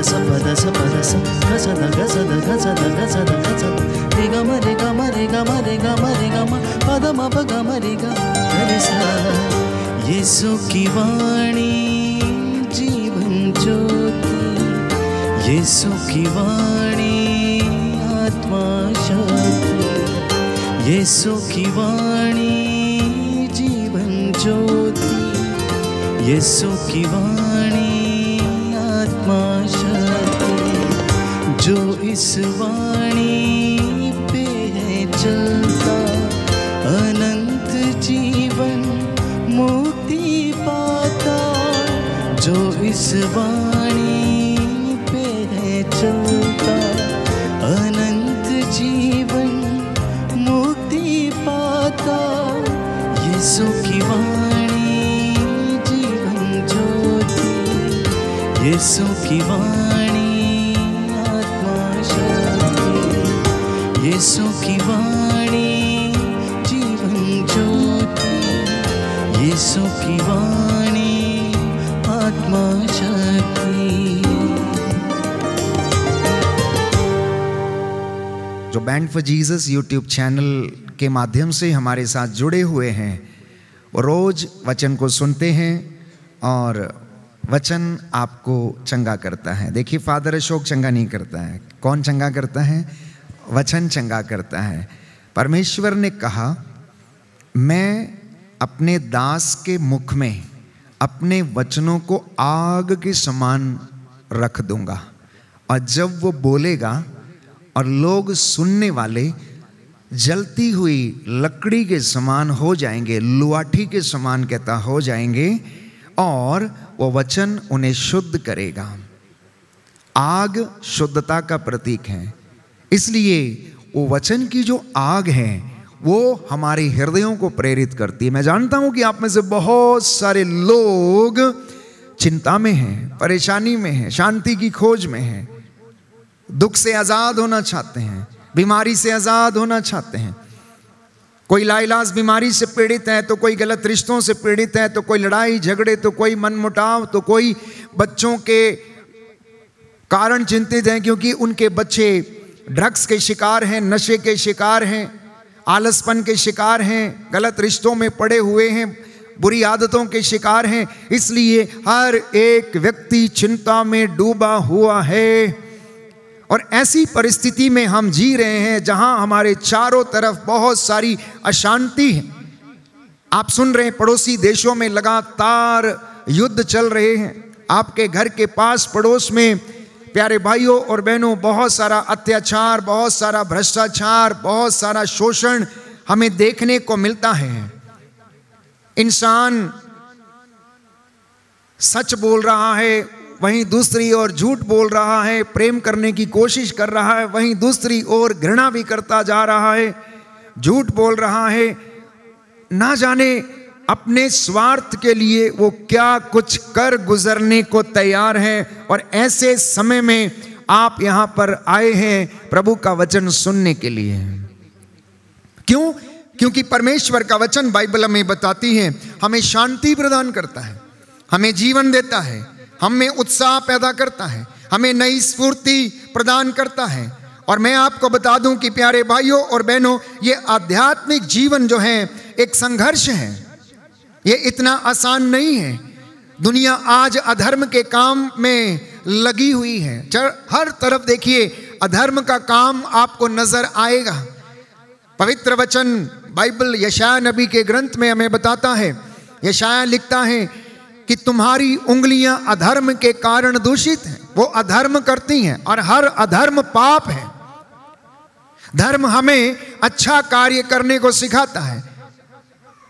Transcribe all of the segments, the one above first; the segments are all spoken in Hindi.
सा पद सा पद सा गसद गसद गसद गसद गसद रे ग म रे ग म रे ग म रे ग म रे ग म पद म प ग म रे ग रे सा। यीशु की वाणी जीवन ज्योति, यीशु की वाणी आत्मा शक्ति, यीशु की वाणी जीवन ज्योति, यीशु की वाणी आत्मा शक्ति। जो इस वाणी पे है चलता अनंत जीवन मुक्ति पाता। जो इस वाणी पे है चलता अनंत जीवन मुक्ति पाता। यीशु की वाणी जीवन ज्योति, यीशु की वाणी आत्मा शक्ति, यीशु की वाणी जीवन ज्योति, यीशु की वाणी आत्मा शक्ति। जो band for Jesus YouTube channel के माध्यम से हमारे साथ जुड़े हुए हैं, वो रोज वचन को सुनते हैं और वचन आपको चंगा करता है। देखिए, फादर अशोक चंगा नहीं करता है। कौन चंगा करता है? वचन चंगा करता है। परमेश्वर ने कहा, मैं अपने दास के मुख में अपने वचनों को आग के समान रख दूंगा, और जब वो बोलेगा और लोग सुनने वाले जलती हुई लकड़ी के समान हो जाएंगे, लुआठी के समान कहता हो जाएंगे, और वो वचन उन्हें शुद्ध करेगा। आग शुद्धता का प्रतीक है, इसलिए वो वचन की जो आग है वो हमारे हृदयों को प्रेरित करती है। मैं जानता हूं कि आप में से बहुत सारे लोग चिंता में हैं, परेशानी में हैं, शांति की खोज में हैं, दुख से आजाद होना चाहते हैं, बीमारी से आजाद होना चाहते हैं। कोई लाइलाज बीमारी से पीड़ित है, तो कोई गलत रिश्तों से पीड़ित है, तो कोई लड़ाई झगड़े, तो कोई मनमुटाव, तो कोई बच्चों के कारण चिंतित हैं क्योंकि उनके बच्चे ड्रग्स के शिकार हैं, नशे के शिकार हैं, आलसपन के शिकार हैं, गलत रिश्तों में पड़े हुए हैं, बुरी आदतों के शिकार हैं। इसलिए हर एक व्यक्ति चिंता में डूबा हुआ है, और ऐसी परिस्थिति में हम जी रहे हैं जहां हमारे चारों तरफ बहुत सारी अशांति है। आप सुन रहे हैं, पड़ोसी देशों में लगातार युद्ध चल रहे हैं। आपके घर के पास पड़ोस में, प्यारे भाइयों और बहनों, बहुत सारा अत्याचार, बहुत सारा भ्रष्टाचार, बहुत सारा शोषण हमें देखने को मिलता है। इंसान सच बोल रहा है, वहीं दूसरी ओर झूठ बोल रहा है, प्रेम करने की कोशिश कर रहा है, वहीं दूसरी ओर घृणा भी करता जा रहा है, झूठ बोल रहा है। ना जाने अपने स्वार्थ के लिए वो क्या कुछ कर गुजरने को तैयार है। और ऐसे समय में आप यहां पर आए हैं प्रभु का वचन सुनने के लिए। क्यों? क्योंकि परमेश्वर का वचन बाइबल हमें बताती है, हमें शांति प्रदान करता है, हमें जीवन देता है, हमें उत्साह पैदा करता है, हमें नई स्फूर्ति प्रदान करता है। और मैं आपको बता दूं कि प्यारे भाइयों और बहनों, ये आध्यात्मिक जीवन जो है एक संघर्ष है, ये इतना आसान नहीं है। दुनिया आज अधर्म के काम में लगी हुई है। हर तरफ देखिए अधर्म का काम आपको नजर आएगा। पवित्र वचन बाइबल यशायाह नबी के ग्रंथ में हमें बताता है, यशायाह लिखता है कि तुम्हारी उंगलियां अधर्म के कारण दूषित हैं। वो अधर्म करती हैं और हर अधर्म पाप है। धर्म हमें अच्छा कार्य करने को सिखाता है,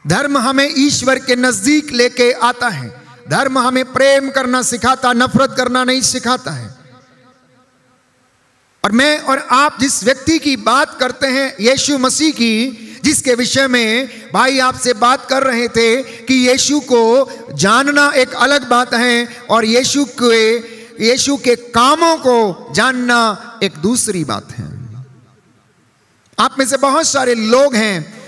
धर्म हमें ईश्वर के नजदीक लेके आता है, धर्म हमें प्रेम करना सिखाता, नफरत करना नहीं सिखाता है। और मैं और आप जिस व्यक्ति की बात करते हैं, यीशु मसीह की, जिसके विषय में भाई आपसे बात कर रहे थे कि यीशु को जानना एक अलग बात है और यीशु के कामों को जानना एक दूसरी बात है। आप में से बहुत सारे लोग हैं,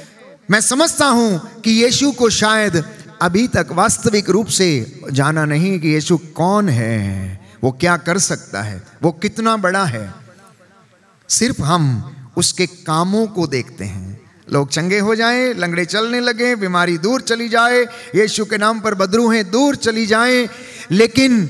मैं समझता हूं कि यीशु को शायद अभी तक वास्तविक रूप से जाना नहीं कि यीशु कौन है, वो क्या कर सकता है, वो कितना बड़ा है। सिर्फ हम उसके कामों को देखते हैं। लोग चंगे हो जाएं, लंगड़े चलने लगे, बीमारी दूर चली जाए, यीशु के नाम पर बदरूहें दूर चली जाएं, लेकिन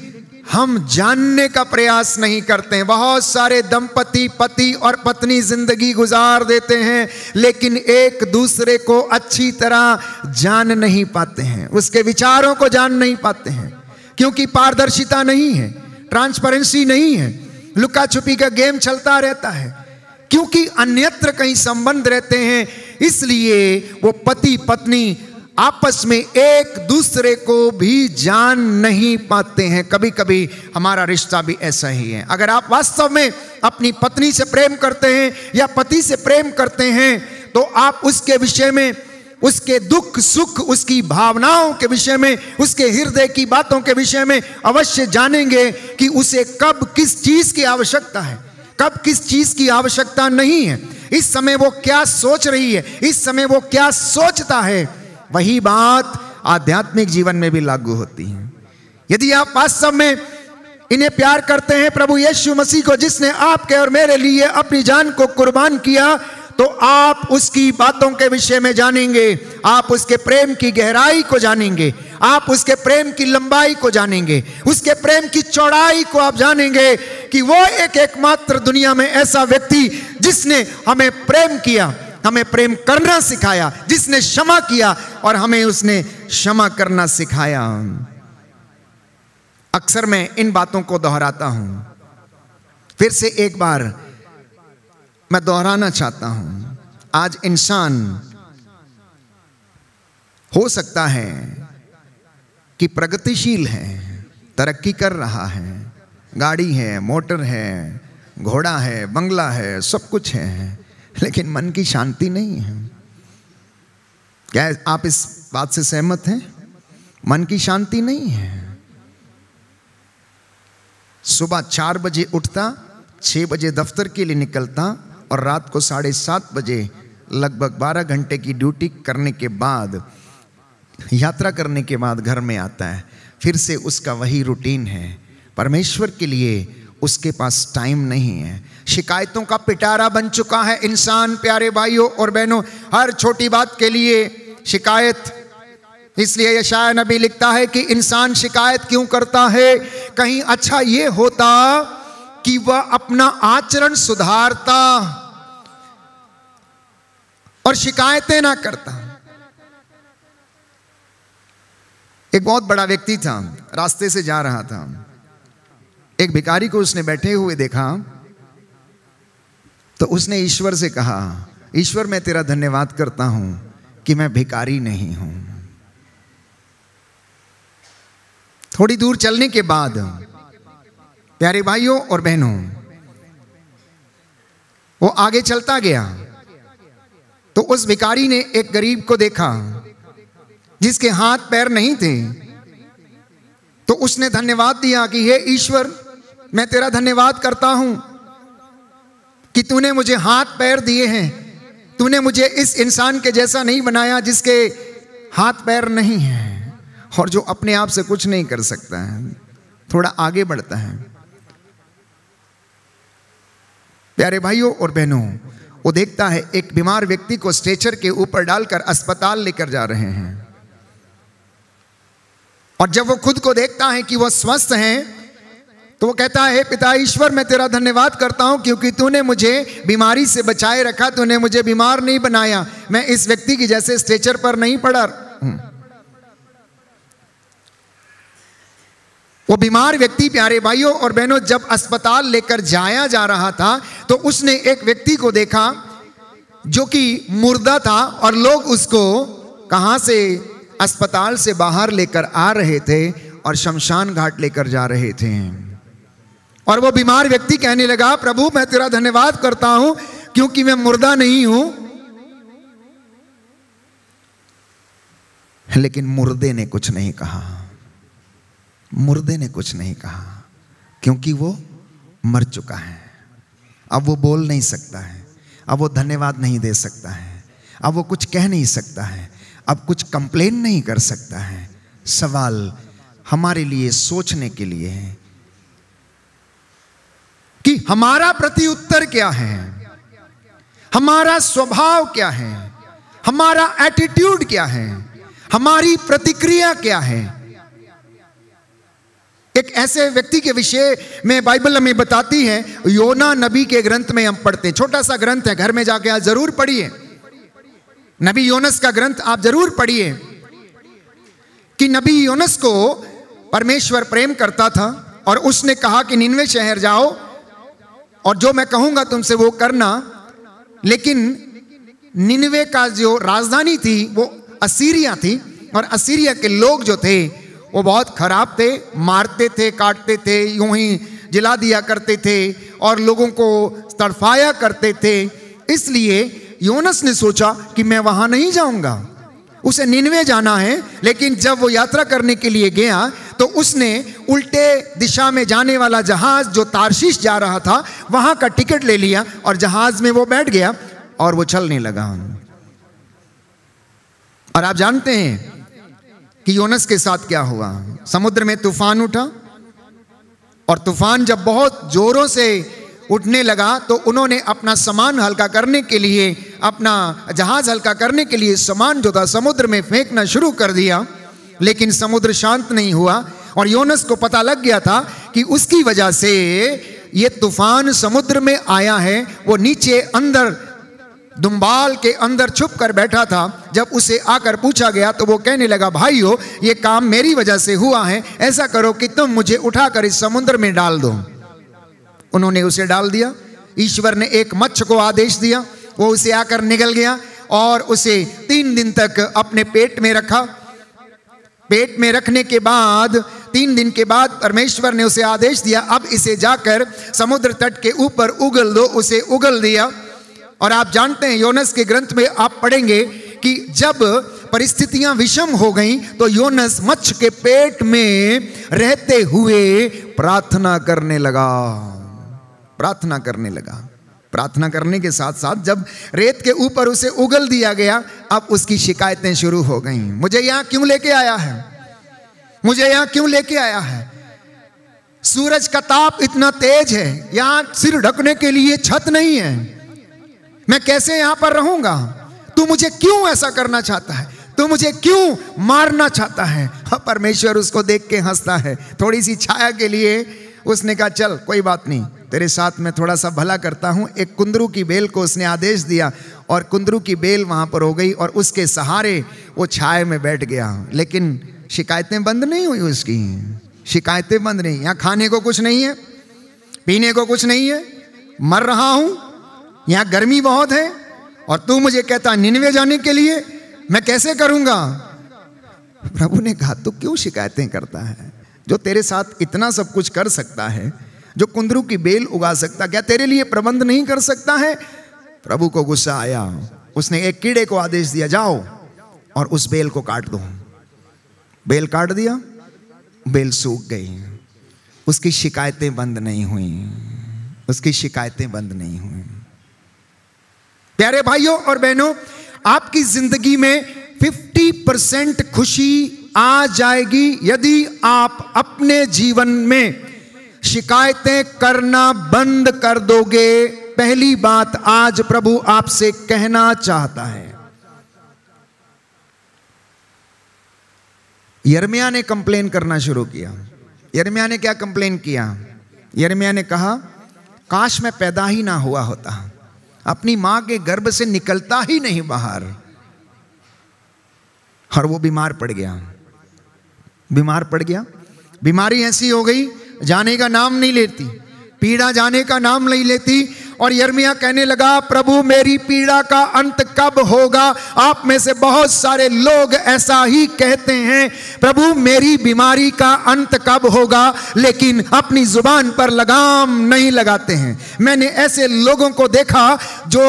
हम जानने का प्रयास नहीं करते हैं। बहुत सारे दंपति, पति और पत्नी जिंदगी गुजार देते हैं, लेकिन एक दूसरे को अच्छी तरह जान नहीं पाते हैं, उसके विचारों को जान नहीं पाते हैं, क्योंकि पारदर्शिता नहीं है, ट्रांसपेरेंसी नहीं है, लुका छुपी का गेम चलता रहता है, क्योंकि अन्यत्र कहीं संबंध रहते हैं। इसलिए वो पति पत्नी आपस में एक दूसरे को भी जान नहीं पाते हैं। कभी कभी हमारा रिश्ता भी ऐसा ही है। अगर आप वास्तव में अपनी पत्नी से प्रेम करते हैं या पति से प्रेम करते हैं, तो आप उसके विषय में, उसके दुख सुख, उसकी भावनाओं के विषय में, उसके हृदय की बातों के विषय में अवश्य जानेंगे कि उसे कब किस चीज की आवश्यकता है, कब किस चीज की आवश्यकता नहीं है, इस समय वो क्या सोच रही है, इस समय वो क्या सोचता है। वही बात आध्यात्मिक जीवन में भी लागू होती है। यदि आप वास्तव में इन्हें प्यार करते हैं, प्रभु यीशु मसीह को जिसने आपके और मेरे लिए अपनी जान को कुर्बान किया, तो आप उसकी बातों के विषय में जानेंगे, आप उसके प्रेम की गहराई को जानेंगे, आप उसके प्रेम की लंबाई को जानेंगे, उसके प्रेम की चौड़ाई को आप जानेंगे कि वो एकमात्र दुनिया में ऐसा व्यक्ति जिसने हमें प्रेम किया, हमें प्रेम करना सिखाया, जिसने क्षमा किया और हमें उसने क्षमा करना सिखाया। अक्सर मैं इन बातों को दोहराता हूं, फिर से एक बार मैं दोहराना चाहता हूं। आज इंसान हो सकता है कि प्रगतिशील है, तरक्की कर रहा है, गाड़ी है, मोटर है, घोड़ा है, बंगला है, सब कुछ है, लेकिन मन की शांति नहीं है। क्या आप इस बात से सहमत हैं? मन की शांति नहीं है। सुबह 4 बजे उठता, 6 बजे दफ्तर के लिए निकलता और रात को 7:30 बजे लगभग 12 घंटे की ड्यूटी करने के बाद, यात्रा करने के बाद घर में आता है। फिर से उसका वही रूटीन है। परमेश्वर के लिए उसके पास टाइम नहीं है। शिकायतों का पिटारा बन चुका है इंसान। प्यारे भाइयों और बहनों, हर छोटी बात के लिए शिकायत। इसलिए यशायाह नबी लिखता है कि इंसान शिकायत क्यों करता है? कहीं अच्छा ये होता कि वह अपना आचरण सुधारता और शिकायतें ना करता। एक बहुत बड़ा व्यक्ति था, रास्ते से जा रहा था, एक भिखारी को उसने बैठे हुए देखा, तो उसने ईश्वर से कहा, ईश्वर मैं तेरा धन्यवाद करता हूं कि मैं भिखारी नहीं हूं। थोड़ी दूर चलने के बाद, प्यारे भाइयों और बहनों, वो आगे चलता गया तो उस भिखारी ने एक गरीब को देखा जिसके हाथ पैर नहीं थे। तो उसने धन्यवाद दिया कि हे ईश्वर, मैं तेरा धन्यवाद करता हूं कि तूने मुझे हाथ पैर दिए हैं, तूने मुझे इस इंसान के जैसा नहीं बनाया जिसके हाथ पैर नहीं हैं और जो अपने आप से कुछ नहीं कर सकता है, थोड़ा आगे बढ़ता है। प्यारे भाइयों और बहनों, वो देखता है एक बीमार व्यक्ति को स्ट्रेचर के ऊपर डालकर अस्पताल लेकर जा रहे हैं, और जब वो खुद को देखता है कि वो स्वस्थ हैं, तो वो कहता है, पिता ईश्वर मैं तेरा धन्यवाद करता हूं क्योंकि तूने मुझे बीमारी से बचाए रखा, तूने मुझे बीमार नहीं बनाया, मैं इस व्यक्ति की जैसे स्ट्रेचर पर नहीं पड़ा। वो बीमार व्यक्ति, प्यारे भाइयों और बहनों, जब अस्पताल लेकर जाया जा रहा था तो उसने एक व्यक्ति को देखा जो कि मुर्दा था और लोग उसको कहां से, अस्पताल से बाहर लेकर आ रहे थे और शमशान घाट लेकर जा रहे थे। और वो बीमार व्यक्ति कहने लगा, प्रभु मैं तेरा धन्यवाद करता हूं क्योंकि मैं मुर्दा नहीं हूं। लेकिन मुर्दे ने कुछ नहीं कहा, मुर्दे ने कुछ नहीं कहा, क्योंकि वो मर चुका है। अब वो बोल नहीं सकता है, अब वो धन्यवाद नहीं दे सकता है, अब वो कुछ कह नहीं सकता है, अब कुछ कंप्लेन नहीं कर सकता है। सवाल हमारे लिए सोचने के लिए है कि हमारा प्रत्युत्तर क्या है, हमारा स्वभाव क्या है, हमारा एटीट्यूड क्या है, हमारी प्रतिक्रिया क्या है। एक ऐसे व्यक्ति के विषय में बाइबल हमें बताती है, योना नबी के ग्रंथ में हम पढ़ते हैं। छोटा सा ग्रंथ है, घर में जाके आप जरूर पढ़िए। नबी योनस का ग्रंथ आप जरूर पढ़िए कि नबी योनस को परमेश्वर प्रेम करता था और उसने कहा कि निनवे शहर जाओ और जो मैं कहूंगा तुमसे वो करना। लेकिन निनवे का जो राजधानी थी वो असीरिया थी, और असीरिया के लोग जो थे वो बहुत खराब थे, मारते थे, काटते थे, यूं ही जिला दिया करते थे और लोगों को तड़फाया करते थे। इसलिए योनस ने सोचा कि मैं वहां नहीं जाऊंगा, उसे निनवे जाना है। लेकिन जब वो यात्रा करने के लिए गया तो उसने उल्टे दिशा में जाने वाला जहाज जो तारशीश जा रहा था वहां का टिकट ले लिया और जहाज में वो बैठ गया और वो चलने लगा। और आप जानते हैं कि योनस के साथ क्या हुआ। समुद्र में तूफान उठा और तूफान जब बहुत जोरों से उठने लगा तो उन्होंने अपना सामान हल्का करने के लिए, अपना जहाज हल्का करने के लिए सामान जो था समुद्र में फेंकना शुरू कर दिया। लेकिन समुद्र शांत नहीं हुआ और योनस को पता लग गया था कि उसकी वजह से ये तूफान समुद्र में आया है। वो नीचे अंदर दुम्बाल के अंदर छुप कर बैठा था। जब उसे आकर पूछा गया तो वो कहने लगा, भाइयों ये काम मेरी वजह से हुआ है, ऐसा करो कि तुम मुझे उठाकर इस समुद्र में डाल दो। उन्होंने उसे डाल दिया। ईश्वर ने एक मच्छ को आदेश दिया, वो उसे आकर निगल गया और उसे 3 दिन तक अपने पेट में रखा। पेट में रखने के बाद 3 दिन के बाद परमेश्वर ने उसे आदेश दिया, अब इसे जाकर समुद्र तट के ऊपर उगल दो। उसे उगल दिया। और आप जानते हैं योनस के ग्रंथ में आप पढ़ेंगे कि जब परिस्थितियां विषम हो गईं तो योनस मच्छ के पेट में रहते हुए प्रार्थना करने लगा। प्रार्थना करने लगा। प्रार्थना करने के साथ साथ जब रेत के ऊपर उसे उगल दिया गया, अब उसकी शिकायतें शुरू हो गईं। मुझे यहां क्यों लेके आया है, मुझे यहां क्यों लेके आया है? सूरज का ताप इतना तेज है, यहां सिर ढकने के लिए छत नहीं है, मैं कैसे यहां पर रहूंगा? तू मुझे क्यों ऐसा करना चाहता है? तू मुझे क्यों मारना चाहता है? परमेश्वर उसको देख के हंसता है। थोड़ी सी छाया के लिए उसने कहा, चल कोई बात नहीं, तेरे साथ मैं थोड़ा सा भला करता हूं। एक कुंदरू की बेल को उसने आदेश दिया और कुंदरू की बेल वहां पर हो गई और उसके सहारे वो छाए में बैठ गया। लेकिन शिकायतें बंद नहीं हुई उसकी, शिकायतें बंद नहीं। यहां खाने को कुछ नहीं है, पीने को कुछ नहीं है, मर रहा हूं, यहां गर्मी बहुत है और तू मुझे कहता निनवे जाने के लिए, मैं कैसे करूंगा? प्रभु ने कहा, तू क्यों शिकायतें करता है? जो तेरे साथ इतना सब कुछ कर सकता है, जो कुंदरू की बेल उगा सकता, क्या तेरे लिए प्रबंध नहीं कर सकता है? प्रभु को गुस्सा आया। उसने एक कीड़े को आदेश दिया, जाओ और उस बेल को काट दो। बेल काट दिया, बेल सूख गई। उसकी शिकायतें बंद नहीं हुई, उसकी शिकायतें बंद नहीं हुई। प्यारे भाइयों और बहनों, आपकी जिंदगी में 50% खुशी आ जाएगी यदि आप अपने जीवन में शिकायतें करना बंद कर दोगे। पहली बात आज प्रभु आपसे कहना चाहता है। यिर्मयाह ने कंप्लेन करना शुरू किया। यिर्मयाह ने क्या कंप्लेन किया? यिर्मयाह ने कहा, काश मैं पैदा ही ना हुआ होता, अपनी मां के गर्भ से निकलता ही नहीं बाहर। और वो बीमार पड़ गया, बीमार पड़ गया। बीमारी ऐसी हो गई, जाने का नाम नहीं लेती, पीड़ा जाने का नाम नहीं लेती। और यिर्मयाह कहने लगा, प्रभु मेरी पीड़ा का अंत कब होगा? आप में से बहुत सारे लोग ऐसा ही कहते हैं, प्रभु मेरी बीमारी का अंत कब होगा, लेकिन अपनी जुबान पर लगाम नहीं लगाते हैं। मैंने ऐसे लोगों को देखा जो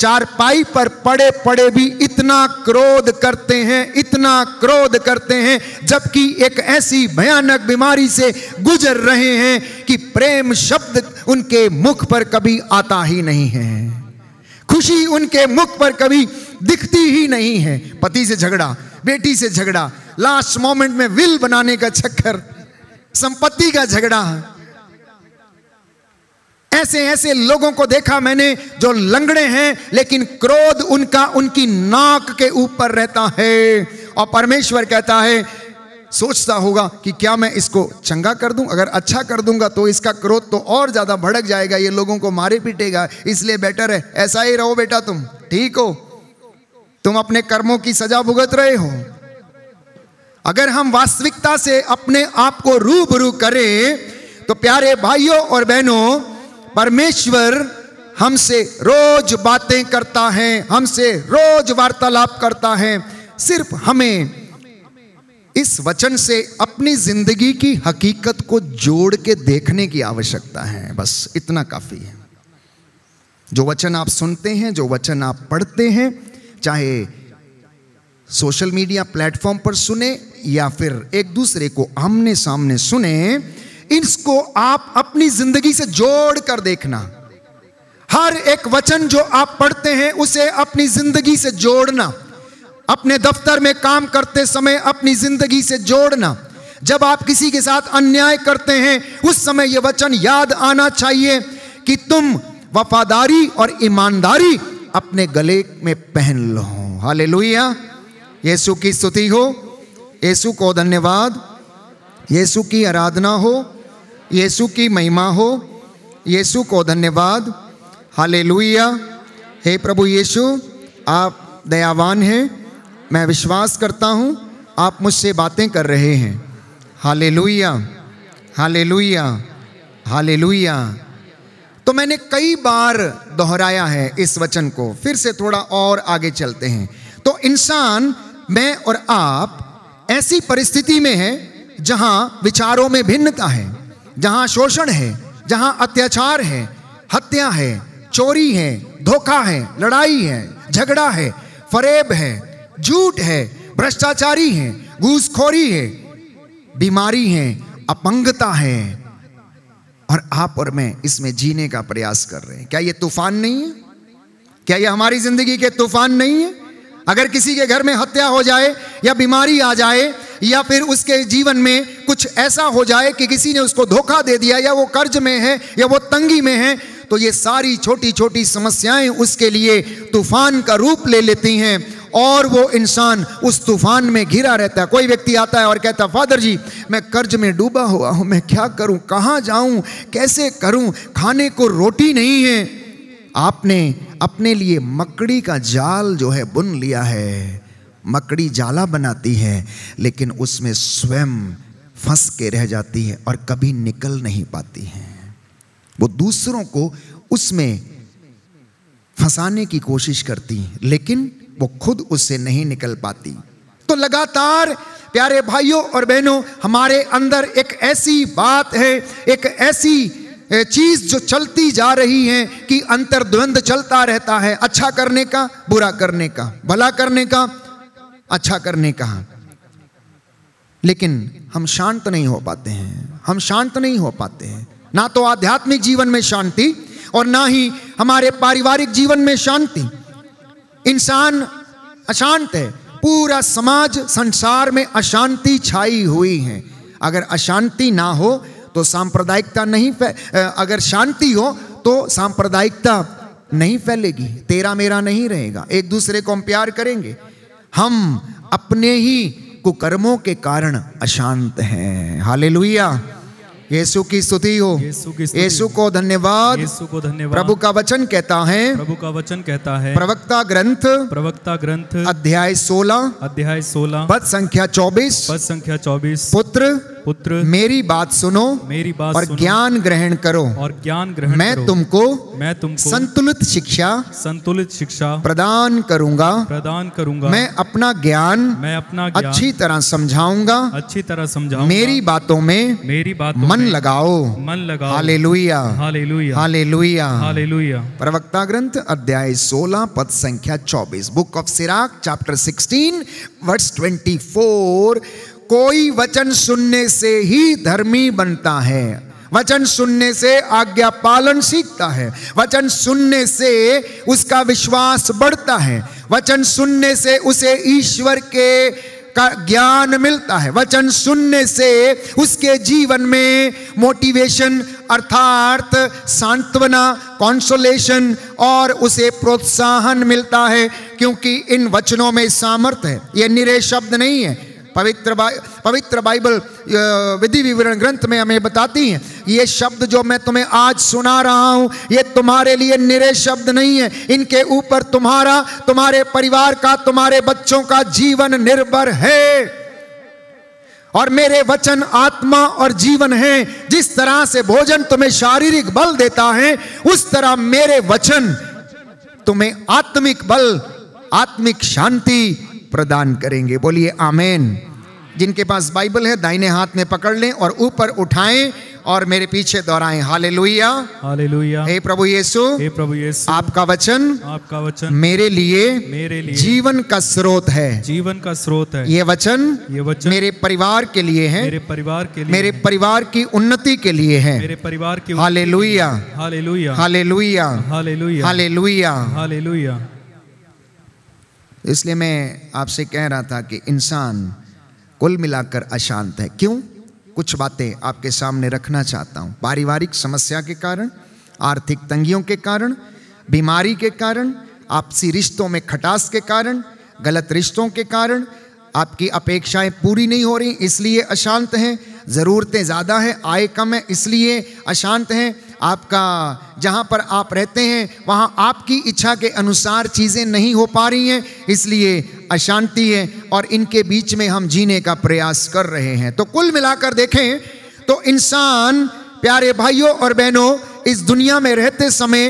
चारपाई पर पड़े पड़े भी इतना क्रोध करते हैं, इतना क्रोध करते हैं, जबकि एक ऐसी भयानक बीमारी से गुजर रहे हैं कि प्रेम शब्द उनके मुख पर कभी आता ही नहीं है, खुशी उनके मुख पर कभी दिखती ही नहीं है। पति से झगड़ा, बेटी से झगड़ा, लास्ट मोमेंट में विल बनाने का चक्कर, संपत्ति का झगड़ा, ऐसे ऐसे लोगों को देखा मैंने जो लंगड़े हैं, लेकिन क्रोध उनका उनकी नाक के ऊपर रहता है। और परमेश्वर कहता है, सोचता होगा कि क्या मैं इसको चंगा कर दूं, अगर अच्छा कर दूंगा तो इसका क्रोध तो और ज्यादा भड़क जाएगा, ये लोगों को मारे पीटेगा, इसलिए बेटर है ऐसा ही रहो बेटा, तुम ठीक हो, तुम अपने कर्मों की सजा भुगत रहे हो। अगर हम वास्तविकता से अपने आप को रूबरू करें तो प्यारे भाइयों और बहनों, परमेश्वर हमसे रोज बातें करता है, हमसे रोज वार्तालाप करता है। सिर्फ हमें इस वचन से अपनी जिंदगी की हकीकत को जोड़ के देखने की आवश्यकता है, बस इतना काफी है। जो वचन आप सुनते हैं, जो वचन आप पढ़ते हैं, चाहे सोशल मीडिया प्लेटफॉर्म पर सुने या फिर एक दूसरे को आमने सामने सुने, इसको आप अपनी जिंदगी से जोड़ कर देखना। हर एक वचन जो आप पढ़ते हैं उसे अपनी जिंदगी से जोड़ना, अपने दफ्तर में काम करते समय अपनी जिंदगी से जोड़ना। जब आप किसी के साथ अन्याय करते हैं उस समय यह वचन याद आना चाहिए कि तुम वफादारी और ईमानदारी अपने गले में पहन लो। हालेलुया, यीशु की स्तुति हो, यीशु को धन्यवाद, यीशु की आराधना हो, यीशु की महिमा हो, यीशु को धन्यवाद। हालेलुया। हे प्रभु यीशु, आप दयावान हैं, मैं विश्वास करता हूं आप मुझसे बातें कर रहे हैं। Hallelujah, hallelujah, hallelujah. तो मैंने कई बार दोहराया है इस वचन को, फिर से थोड़ा और आगे चलते हैं। तो इंसान, मैं और आप ऐसी परिस्थिति में हैं जहां विचारों में भिन्नता है, जहां शोषण है, जहां अत्याचार है, हत्या है, चोरी है, धोखा है, लड़ाई है, झगड़ा है, फरेब है, झूठ है, भ्रष्टाचारी है, घूसखोरी है, बीमारी है, अपंगता है, और आप और मैं इसमें जीने का प्रयास कर रहे हैं। क्या ये तूफान नहीं है? क्या ये हमारी जिंदगी के तूफान नहीं है? अगर किसी के घर में हत्या हो जाए या बीमारी आ जाए या फिर उसके जीवन में कुछ ऐसा हो जाए कि किसी ने उसको धोखा दे दिया या वो कर्ज में है या वो तंगी में है, तो ये सारी छोटी छोटी समस्याएं उसके लिए तूफान का रूप ले लेती हैं और वो इंसान उस तूफान में घिरा रहता है। कोई व्यक्ति आता है और कहता, फादर जी मैं कर्ज में डूबा हुआ हूं, मैं क्या करूं, कहां जाऊं, कैसे करूं, खाने को रोटी नहीं है। आपने अपने लिए मकड़ी का जाल जो है बुन लिया है। मकड़ी जाला बनाती है लेकिन उसमें स्वयं फंस के रह जाती है और कभी निकल नहीं पाती है। वो दूसरों को उसमें फंसाने की कोशिश करती है लेकिन वो खुद उससे नहीं निकल पाती। तो लगातार प्यारे भाइयों और बहनों, हमारे अंदर एक ऐसी बात है, एक ऐसी चीज जो चलती जा रही है कि अंतर्द्वंद चलता रहता है, अच्छा करने का, बुरा करने का, भला करने का, अच्छा करने का। लेकिन हम शांत नहीं हो पाते हैं, हम शांत नहीं हो पाते हैं। ना तो आध्यात्मिक जीवन में शांति और ना ही हमारे पारिवारिक जीवन में शांति। इंसान अशांत है, पूरा समाज संसार में अशांति छाई हुई है। अगर अशांति ना हो तो सांप्रदायिकता नहीं अगर शांति हो तो सांप्रदायिकता नहीं फैलेगी, तेरा मेरा नहीं रहेगा, एक दूसरे को हम प्यार करेंगे। हम अपने ही कुकर्मों के कारण अशांत हैं। हालेलुया, यीशु की स्तुति हो, यीशु को धन्यवाद, यीशु को धन्यवाद। प्रभु का वचन कहता है, प्रभु का वचन कहता है, प्रवक्ता ग्रंथ अध्याय 16 पद संख्या 24, पुत्र मेरी बात सुनो और ज्ञान ग्रहण करो, मैं तुमको संतुलित शिक्षा प्रदान करूंगा, मैं अपना ज्ञान अच्छी तरह समझाऊंगा, मेरी बातों में मन लगाओ। Hallelujah, hallelujah, hallelujah. प्रवक्ता ग्रंथ अध्याय 16 पद संख्या 24, book of Sirach chapter 16 verse 24। कोई वचन सुनने से ही धर्मी बनता है, वचन सुनने से आज्ञा पालन सीखता है, वचन सुनने से उसका विश्वास बढ़ता है, वचन सुनने से उसे ईश्वर के का ज्ञान मिलता है। वचन सुनने से उसके जीवन में मोटिवेशन अर्थात सांत्वना, कंसोलेशन और उसे प्रोत्साहन मिलता है, क्योंकि इन वचनों में सामर्थ्य है। ये निरे शब्द नहीं है। पवित्र बाइबल विधि विवरण ग्रंथ में हमें बताती है, ये शब्द जो मैं तुम्हें आज सुना रहा हूं, ये तुम्हारे लिए निरे शब्द नहीं है। इनके ऊपर तुम्हारा, तुम्हारे परिवार का, तुम्हारे बच्चों का जीवन निर्भर है। और मेरे वचन आत्मा और जीवन है। जिस तरह से भोजन तुम्हें शारीरिक बल देता है, उस तरह मेरे वचन तुम्हें आत्मिक बल, आत्मिक शांति प्रदान करेंगे। बोलिए आमेन। जिनके पास बाइबल है दाहिने हाथ में पकड़ लें और ऊपर उठाएं और मेरे पीछे दोहराएं, हालेलुया हालेलुया। हे प्रभु यीशु, हे प्रभु यीशु, आपका आपका वचन मेरे लिए जीवन का स्रोत है। जीवन का स्रोत है। ये वचन मेरे परिवार के लिए है, मेरे परिवार के लिए, मेरे परिवार की उन्नति के लिए है। मेरे परिवार की, hallelujah hallelujah hallelujah hallelujah hallelujah hallelujah. इसलिए मैं आपसे कह रहा था कि इंसान कुल मिलाकर अशांत है। क्यों? कुछ बातें आपके सामने रखना चाहता हूं। पारिवारिक समस्या के कारण, आर्थिक तंगियों के कारण, बीमारी के कारण, आपसी रिश्तों में खटास के कारण, गलत रिश्तों के कारण, आपकी अपेक्षाएं पूरी नहीं हो रही इसलिए अशांत हैं। ज़रूरतें ज़्यादा है, आय कम है इसलिए अशांत हैं। आपका जहाँ पर आप रहते हैं वहाँ आपकी इच्छा के अनुसार चीज़ें नहीं हो पा रही हैं इसलिए अशांति है, और इनके बीच में हम जीने का प्रयास कर रहे हैं। तो कुल मिलाकर देखें तो इंसान, प्यारे भाइयों और बहनों, इस दुनिया में रहते समय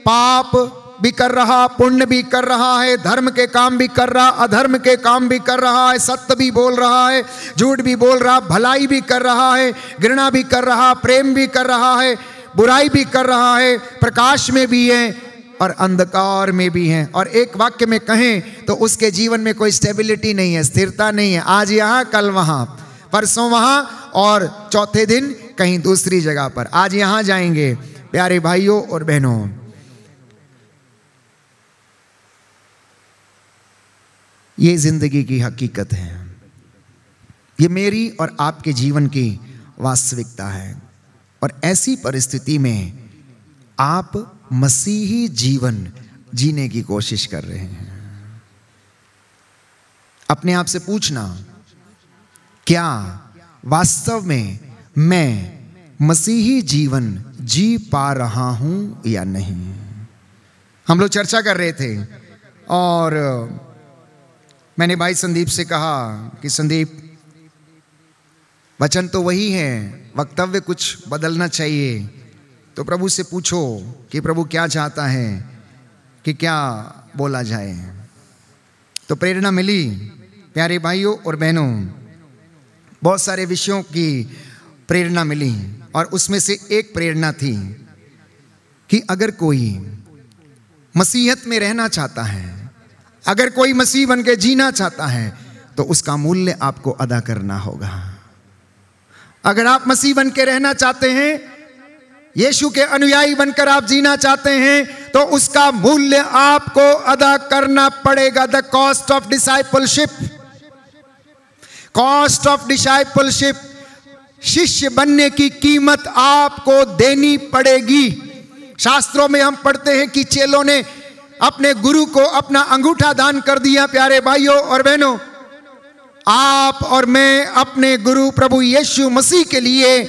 पाप भी कर रहा, पुण्य भी कर रहा है, धर्म के काम भी कर रहा, अधर्म के काम भी कर रहा है, सत्य भी बोल रहा है, झूठ भी बोल रहा, भलाई भी कर रहा है, घृणा भी कर रहा, प्रेम भी कर रहा है, बुराई भी कर रहा है, प्रकाश में भी है और अंधकार में भी है। और एक वाक्य में कहें तो उसके जीवन में कोई स्टेबिलिटी नहीं है, स्थिरता नहीं है। आज यहाँ, कल वहाँ, परसों वहाँ और चौथे दिन कहीं दूसरी जगह पर। आज यहाँ जाएंगे। प्यारे भाइयों और बहनों, ये जिंदगी की हकीकत है। ये मेरी और आपके जीवन की वास्तविकता है। और ऐसी परिस्थिति में आप मसीही जीवन जीने की कोशिश कर रहे हैं। अपने आप से पूछना, क्या वास्तव में मैं मसीही जीवन जी पा रहा हूं या नहीं? हम लोग चर्चा कर रहे थे और मैंने भाई संदीप से कहा कि संदीप, वचन तो वही है, वक्तव्य कुछ बदलना चाहिए। तो प्रभु से पूछो कि प्रभु क्या चाहता है कि क्या बोला जाए। तो प्रेरणा मिली। प्यारे भाइयों और बहनों, बहुत सारे विषयों की प्रेरणा मिली और उसमें से एक प्रेरणा थी कि अगर कोई मसीहत में रहना चाहता है, अगर कोई मसीह बन के जीना चाहता है, तो उसका मूल्य आपको अदा करना होगा। अगर आप मसीह बन के रहना चाहते हैं, यीशु के अनुयायी बनकर आप जीना चाहते हैं, तो उसका मूल्य आपको अदा करना पड़ेगा। The cost of discipleship, cost of discipleship, शिष्य बनने की कीमत आपको देनी पड़ेगी। शास्त्रों में हम पढ़ते हैं कि चेलों ने अपने गुरु को अपना अंगूठा दान कर दिया। प्यारे भाइयों और बहनों, आप और मैं अपने गुरु प्रभु यीशु मसीह के लिए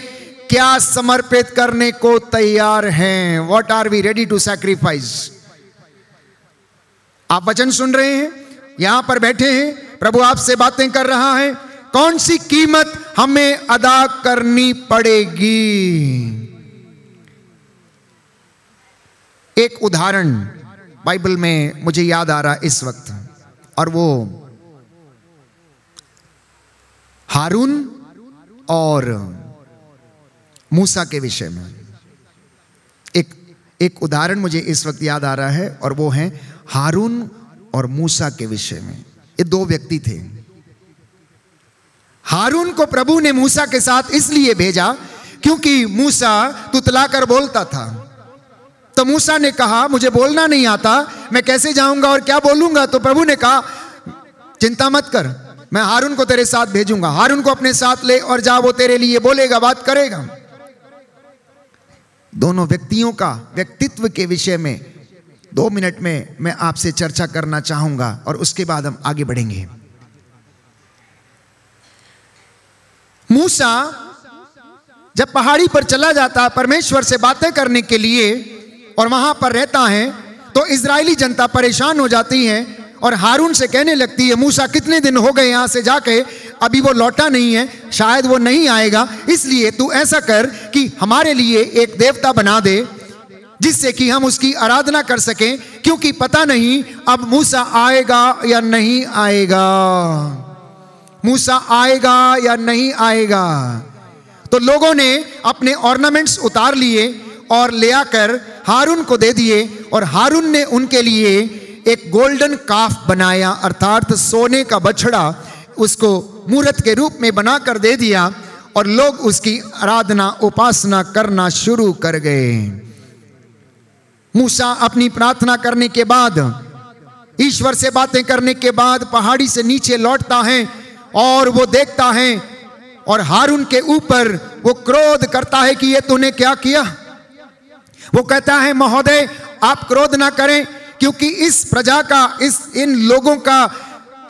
क्या समर्पित करने को तैयार हैं? What are we ready to sacrifice? आप वचन सुन रहे हैं, यहां पर बैठे हैं, प्रभु आपसे बातें कर रहा है। कौन सी कीमत हमें अदा करनी पड़ेगी? एक उदाहरण बाइबल में मुझे याद आ रहा इस वक्त, और वो हारून और मूसा के विषय में। एक उदाहरण मुझे इस वक्त याद आ रहा है, और वो है हारून और मूसा के विषय में। ये दो व्यक्ति थे। हारून को प्रभु ने मूसा के साथ इसलिए भेजा क्योंकि मूसा तुतलाकर बोलता था। तो मूसा ने कहा, मुझे बोलना नहीं आता, मैं कैसे जाऊंगा और क्या बोलूंगा? तो प्रभु ने कहा, चिंता मत कर, मैं हारून को तेरे साथ भेजूंगा, हारून को अपने साथ ले और जा, वो तेरे लिए बोलेगा, बात करेगा। दोनों व्यक्तियों का व्यक्तित्व के विषय में 2 मिनट में मैं आपसे चर्चा करना चाहूंगा और उसके बाद हम आगे बढ़ेंगे। मूसा जब पहाड़ी पर चला जाता है परमेश्वर से बातें करने के लिए और वहां पर रहता है, तो इजरायली जनता परेशान हो जाती है और हारून से कहने लगती है, मूसा कितने दिन हो गए यहां से जाके, अभी वो लौटा नहीं है, शायद वो नहीं आएगा, इसलिए तू ऐसा कर कि हमारे लिए एक देवता बना दे जिससे कि हम उसकी आराधना कर सकें, क्योंकि पता नहीं अब मूसा आएगा या नहीं आएगा, मूसा आएगा या नहीं आएगा। तो लोगों ने अपने ऑर्नामेंट्स उतार लिए और ले आकर हारून को दे दिए और हारून ने उनके लिए एक गोल्डन काफ बनाया, अर्थात सोने का बछड़ा उसको मूर्त के रूप में बनाकर दे दिया और लोग उसकी आराधना उपासना करना शुरू कर गए। मूसा अपनी प्रार्थना करने के बाद, ईश्वर से बातें करने के बाद पहाड़ी से नीचे लौटता है और वो देखता है और हारून के ऊपर वो क्रोध करता है कि ये तूने क्या किया। वो कहता है, महोदय आप क्रोध ना करें, क्योंकि इस प्रजा का, इन लोगों का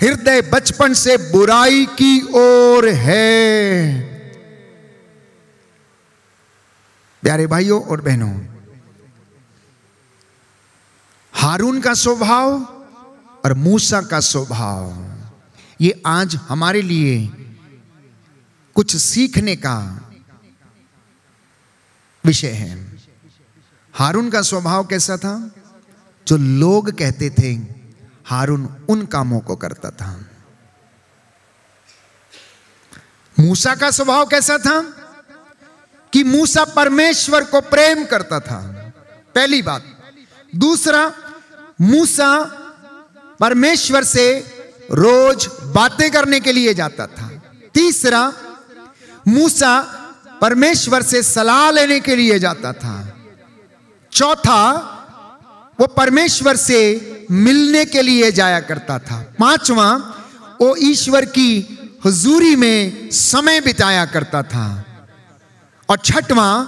हृदय बचपन से बुराई की ओर है। प्यारे भाइयों और बहनों, हारून का स्वभाव और मूसा का स्वभाव, ये आज हमारे लिए कुछ सीखने का विषय है। हारून का स्वभाव कैसा था? जो लोग कहते थे हारून उन कामों को करता था। मूसा का स्वभाव कैसा था? कि मूसा परमेश्वर को प्रेम करता था, पहली बात। दूसरा, मूसा परमेश्वर से रोज बातें करने के लिए जाता था। तीसरा, मूसा परमेश्वर से सलाह लेने के लिए जाता था। चौथा, वो परमेश्वर से मिलने के लिए जाया करता था। पांचवा, वो ईश्वर की हुजूरी में समय बिताया करता था। और छठवां,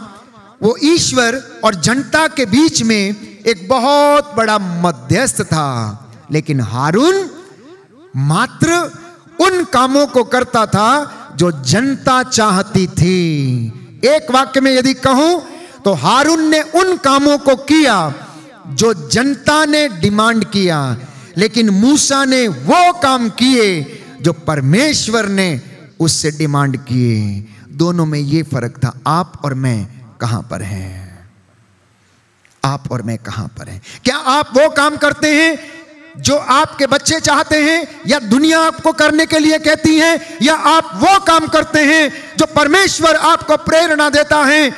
वो ईश्वर और जनता के बीच में एक बहुत बड़ा मध्यस्थ था। लेकिन हारून मात्र उन कामों को करता था जो जनता चाहती थी। एक वाक्य में यदि कहूं तो हारून ने उन कामों को किया जो जनता ने डिमांड किया, लेकिन मूसा ने वो काम किए जो परमेश्वर ने उससे डिमांड किए। दोनों में ये फर्क था। आप और मैं कहां पर हैं? आप और मैं कहां पर हैं? क्या आप वो काम करते हैं जो आपके बच्चे चाहते हैं या दुनिया आपको करने के लिए कहती है, या आप वो काम करते हैं जो परमेश्वर आपको प्रेरणा देता है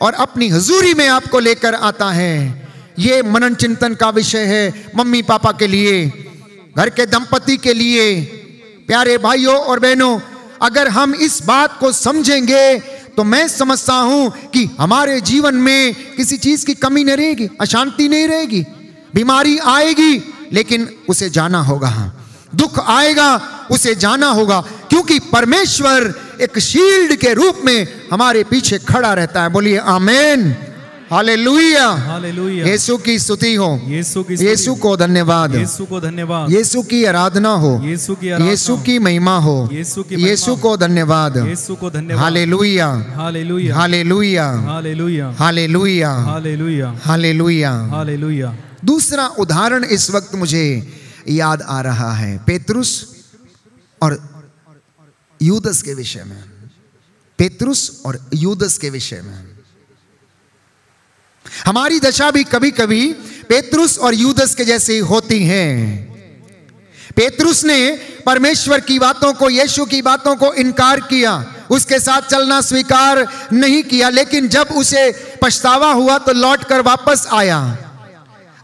और अपनी हुजूरी में आपको लेकर आता है? ये मनन चिंतन का विषय है मम्मी पापा के लिए, घर के दंपति के लिए। प्यारे भाइयों और बहनों, अगर हम इस बात को समझेंगे तो मैं समझता हूं कि हमारे जीवन में किसी चीज की कमी नहीं रहेगी, अशांति नहीं रहेगी। बीमारी आएगी लेकिन उसे जाना होगा, दुख आएगा उसे जाना होगा, क्योंकि परमेश्वर एक शील्ड के रूप में हमारे पीछे खड़ा रहता है। बोलिए आमेन, हालेलुया, हालेलुया। यीशु की स्तुति हो, यीशु को धन्यवाद, यीशु को धन्यवाद, यीशु की आराधना हो, यीशु की महिमा हो, यीशु को धन्यवाद, यीशु को धन्यवाद। Hallelujah, hallelujah, hallelujah, hallelujah, hallelujah, hallelujah, hallelujah, hallelujah. दूसरा उदाहरण इस वक्त मुझे याद आ रहा है पेतरुस और यूदस के विषय में। पेतरुस और यूदस के विषय में हमारी दशा भी कभी कभी पेतरुस और यूदस के जैसी होती है। पेतरुस ने परमेश्वर की बातों को, यीशु की बातों को इनकार किया, उसके साथ चलना स्वीकार नहीं किया, लेकिन जब उसे पछतावा हुआ तो लौट कर वापस आया।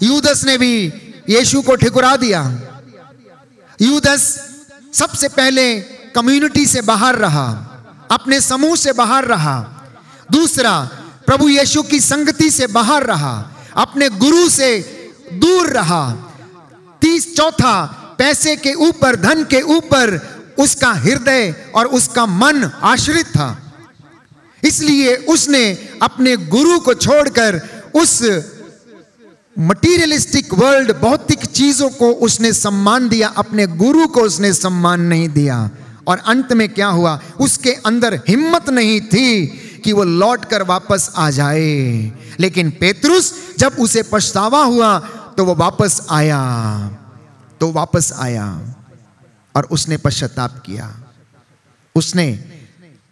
यूदस ने भी यीशु को ठुकरा दिया। यूदस सबसे पहले कम्युनिटी से बाहर रहा, अपने समूह से बाहर रहा। दूसरा, प्रभु यीशु की संगति से बाहर रहा, अपने गुरु से दूर रहा। चौथा, पैसे के ऊपर, धन के ऊपर उसका हृदय और उसका मन आश्रित था, इसलिए उसने अपने गुरु को छोड़कर उस मटीरियलिस्टिक वर्ल्ड, भौतिक चीजों को उसने सम्मान दिया, अपने गुरु को उसने सम्मान नहीं दिया। और अंत में क्या हुआ, उसके अंदर हिम्मत नहीं थी कि वो लौट कर वापस आ जाए। लेकिन पेतरुस जब उसे पछतावा हुआ तो वो वापस आया और उसने पश्चाताप किया, उसने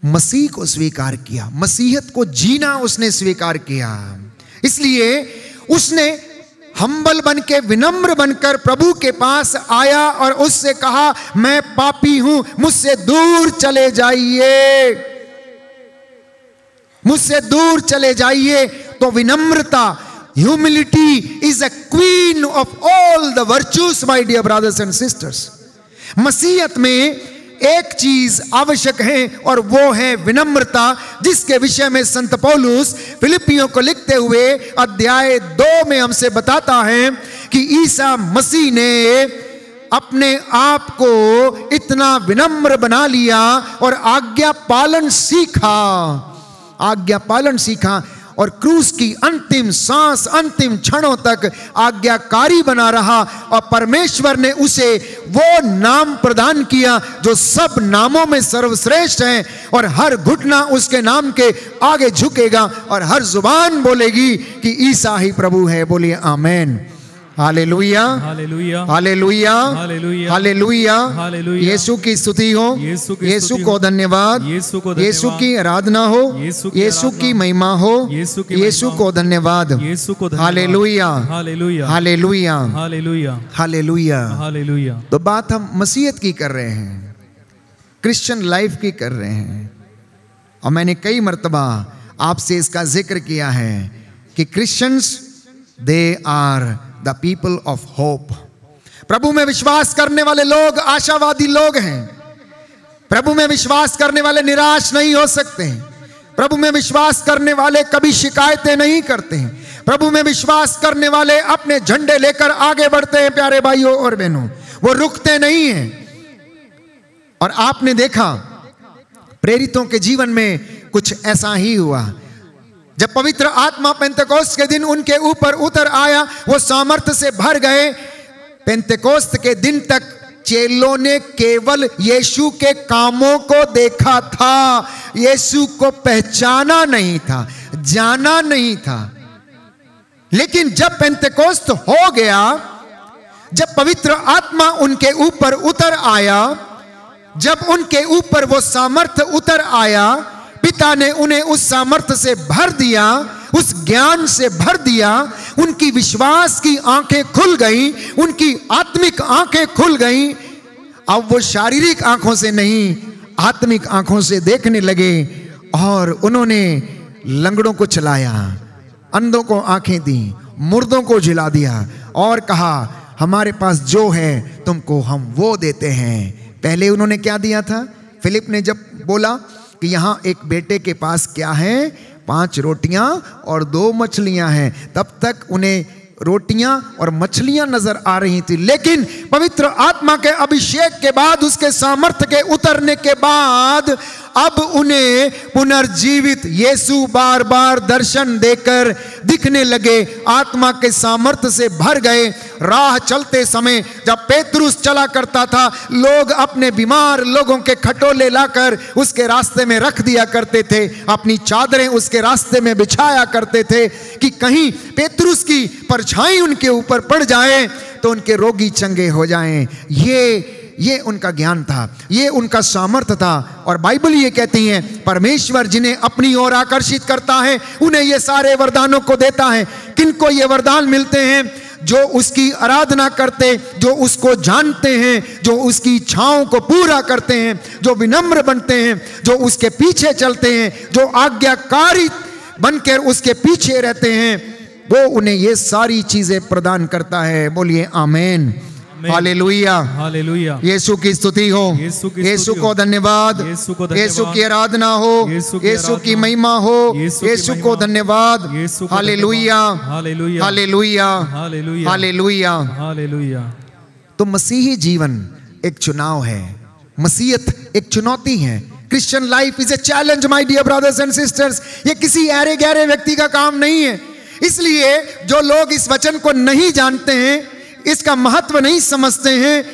मसीह को स्वीकार किया, मसीहत को जीना उसने स्वीकार किया। इसलिए उसने हम्बल बन के, विनम्र बनकर प्रभु के पास आया और उससे कहा, मैं पापी हूं, मुझसे दूर चले जाइए, मुझसे दूर चले जाइए। तो विनम्रता, humility is a queen of all the virtues my dear brothers and sisters. मसीहत में एक चीज आवश्यक है और वो है विनम्रता, जिसके विषय में संत पौलुस फिलिपियों को लिखते हुए अध्याय 2 में हमसे बताता है कि ईसा मसीह ने अपने आप को इतना विनम्र बना लिया और आज्ञा पालन सीखा और क्रूस की अंतिम सांस, अंतिम क्षणों तक आज्ञाकारी बना रहा। और परमेश्वर ने उसे वो नाम प्रदान किया जो सब नामों में सर्वश्रेष्ठ है, और हर घुटना उसके नाम के आगे झुकेगा और हर जुबान बोलेगी कि ईसा ही प्रभु है। बोलिए amen, hallelujah, hallelujah, hallelujah, hallelujah, hallelujah. Hallelujah. Yeshu की स्तुति हो, यीशु को धन्यवाद, यीशु की आराधना हो, यीशु की महिमा हो, यीशु को धन्यवाद, hallelujah, hallelujah, hallelujah, hallelujah, hallelujah, hallelujah. तो बात हम मसीहत की कर रहे हैं, क्रिश्चियन लाइफ की कर रहे हैं। और मैंने कई मर्तबा आपसे इसका जिक्र किया है कि Christians they are the people of hope. प्रभु में विश्वास करने वाले लोग आशावादी लोग हैं। प्रभु में विश्वास करने वाले निराश नहीं हो सकते हैं। प्रभु में विश्वास करने वाले कभी शिकायतें नहीं करते हैं। प्रभु में विश्वास करने वाले अपने झंडे लेकर आगे बढ़ते हैं। प्यारे भाइयों और बहनों, वो रुकते नहीं हैं। और आपने देखा प्रेरितों के जीवन में कुछ ऐसा ही हुआ। जब पवित्र आत्मा पेंतेकोस्त के दिन उनके ऊपर उतर आया, वो सामर्थ्य से भर गए। पेंतेकोस्त के दिन तक चेलों ने केवल यीशु के कामों को देखा था, यीशु को पहचाना नहीं था, जाना नहीं था। लेकिन जब पेंतेकोस्त हो गया, जब पवित्र आत्मा उनके ऊपर उतर आया, जब उनके ऊपर वो सामर्थ्य उतर आया, पिता ने उन्हें उस सामर्थ्य से भर दिया, उस ज्ञान से भर दिया। उनकी विश्वास की आंखें खुल गई, उनकी आत्मिक आंखें खुल गई। अब वो शारीरिक आंखों से नहीं, आत्मिक आंखों से देखने लगे। और उन्होंने लंगड़ों को चलाया, अंधों को आंखें दी, मुर्दों को जिला दिया और कहा, हमारे पास जो है तुमको हम वो देते हैं। पहले उन्होंने क्या दिया था? फिलिप ने जब बोला कि यहाँ एक बेटे के पास क्या है, 5 रोटियां और 2 मछलियां हैं, तब तक उन्हें रोटियां और मछलियां नजर आ रही थी। लेकिन पवित्र आत्मा के अभिषेक के बाद, उसके सामर्थ्य के उतरने के बाद, अब उन्हें पुनर्जीवित यीशु बार बार दर्शन देकर दिखने लगे, आत्मा के सामर्थ्य से भर गए। राह चलते समय जब पेतरुस चला करता था, लोग अपने बीमार लोगों के खटोले लाकर उसके रास्ते में रख दिया करते थे, अपनी चादरें उसके रास्ते में बिछाया करते थे कि कहीं पेतरुस की परछाई उनके ऊपर पड़ जाए तो उनके रोगी चंगे हो जाएं। ये उनका ज्ञान था, ये उनका सामर्थ्य था। और बाइबल ये कहती है, परमेश्वर जिन्हें अपनी ओर आकर्षित करता है उन्हें ये सारे वरदानों को देता है। किनको ये वरदान मिलते हैं? जो उसकी आराधना करते, जो उसको जानते हैं, जो उसकी इच्छाओं को पूरा करते हैं, जो विनम्र बनते हैं, जो उसके पीछे चलते हैं, जो आज्ञाकारी बनकर उसके पीछे रहते हैं, वो उन्हें ये सारी चीजें प्रदान करता है। बोलिए आमेन, हालेलुया, हालेलुया। यीशु की स्तुति हो, यीशु को धन्यवाद, यीशु की आराधना हो, यीशु की महिमा हो, यीशु को धन्यवाद, हालेलुया, हालेलुया, हालेलुया, हालेलुया। तो मसीही जीवन एक चुनाव है, मसीहत एक चुनौती है। Christian life is a challenge my dear brothers and sisters. ये किसी अरे गहरे व्यक्ति का काम नहीं है। इसलिए जो लोग इस वचन को नहीं जानते हैं, इसका महत्व नहीं समझते हैं,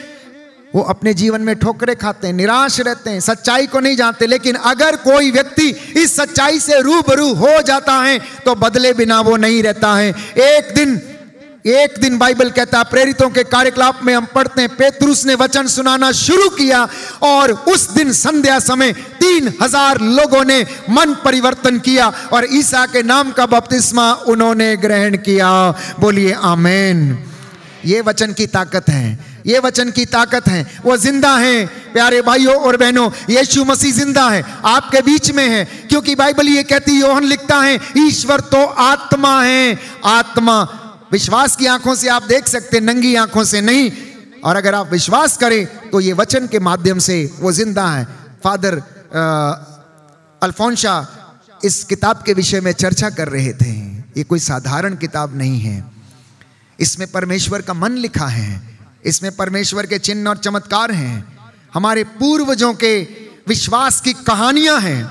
वो अपने जीवन में ठोकरें खाते हैं, निराश रहते हैं, सच्चाई को नहीं जानते। लेकिन अगर कोई व्यक्ति इस सच्चाई से रूबरू हो जाता है तो बदले बिना वो नहीं रहता है। एक दिन बाइबल कहता है, प्रेरितों के कार्यकलाप में हम पढ़ते हैं, पेतरुस ने वचन सुनाना शुरू किया और उस दिन संध्या समय 3000 लोगों ने मन परिवर्तन किया और ईसा के नाम का बपतिस्मा उन्होंने ग्रहण किया। बोलिए आमीन। ये वचन की ताकत है, ये वचन की ताकत है, वो जिंदा है। प्यारे भाइयों और बहनों, यीशु मसीह जिंदा है, आपके बीच में है। क्योंकि बाइबल ये कहती, योहन लिखता है, ईश्वर तो आत्मा है। आत्मा विश्वास की आंखों से आप देख सकते, नंगी आंखों से नहीं। और अगर आप विश्वास करें तो ये वचन के माध्यम से वो जिंदा है। फादर अल्फोंसा इस किताब के विषय में चर्चा कर रहे थे। ये कोई साधारण किताब नहीं है, इसमें परमेश्वर का मन लिखा है, इसमें परमेश्वर के चिन्ह और चमत्कार हैं, हमारे पूर्वजों के विश्वास की कहानियां हैं,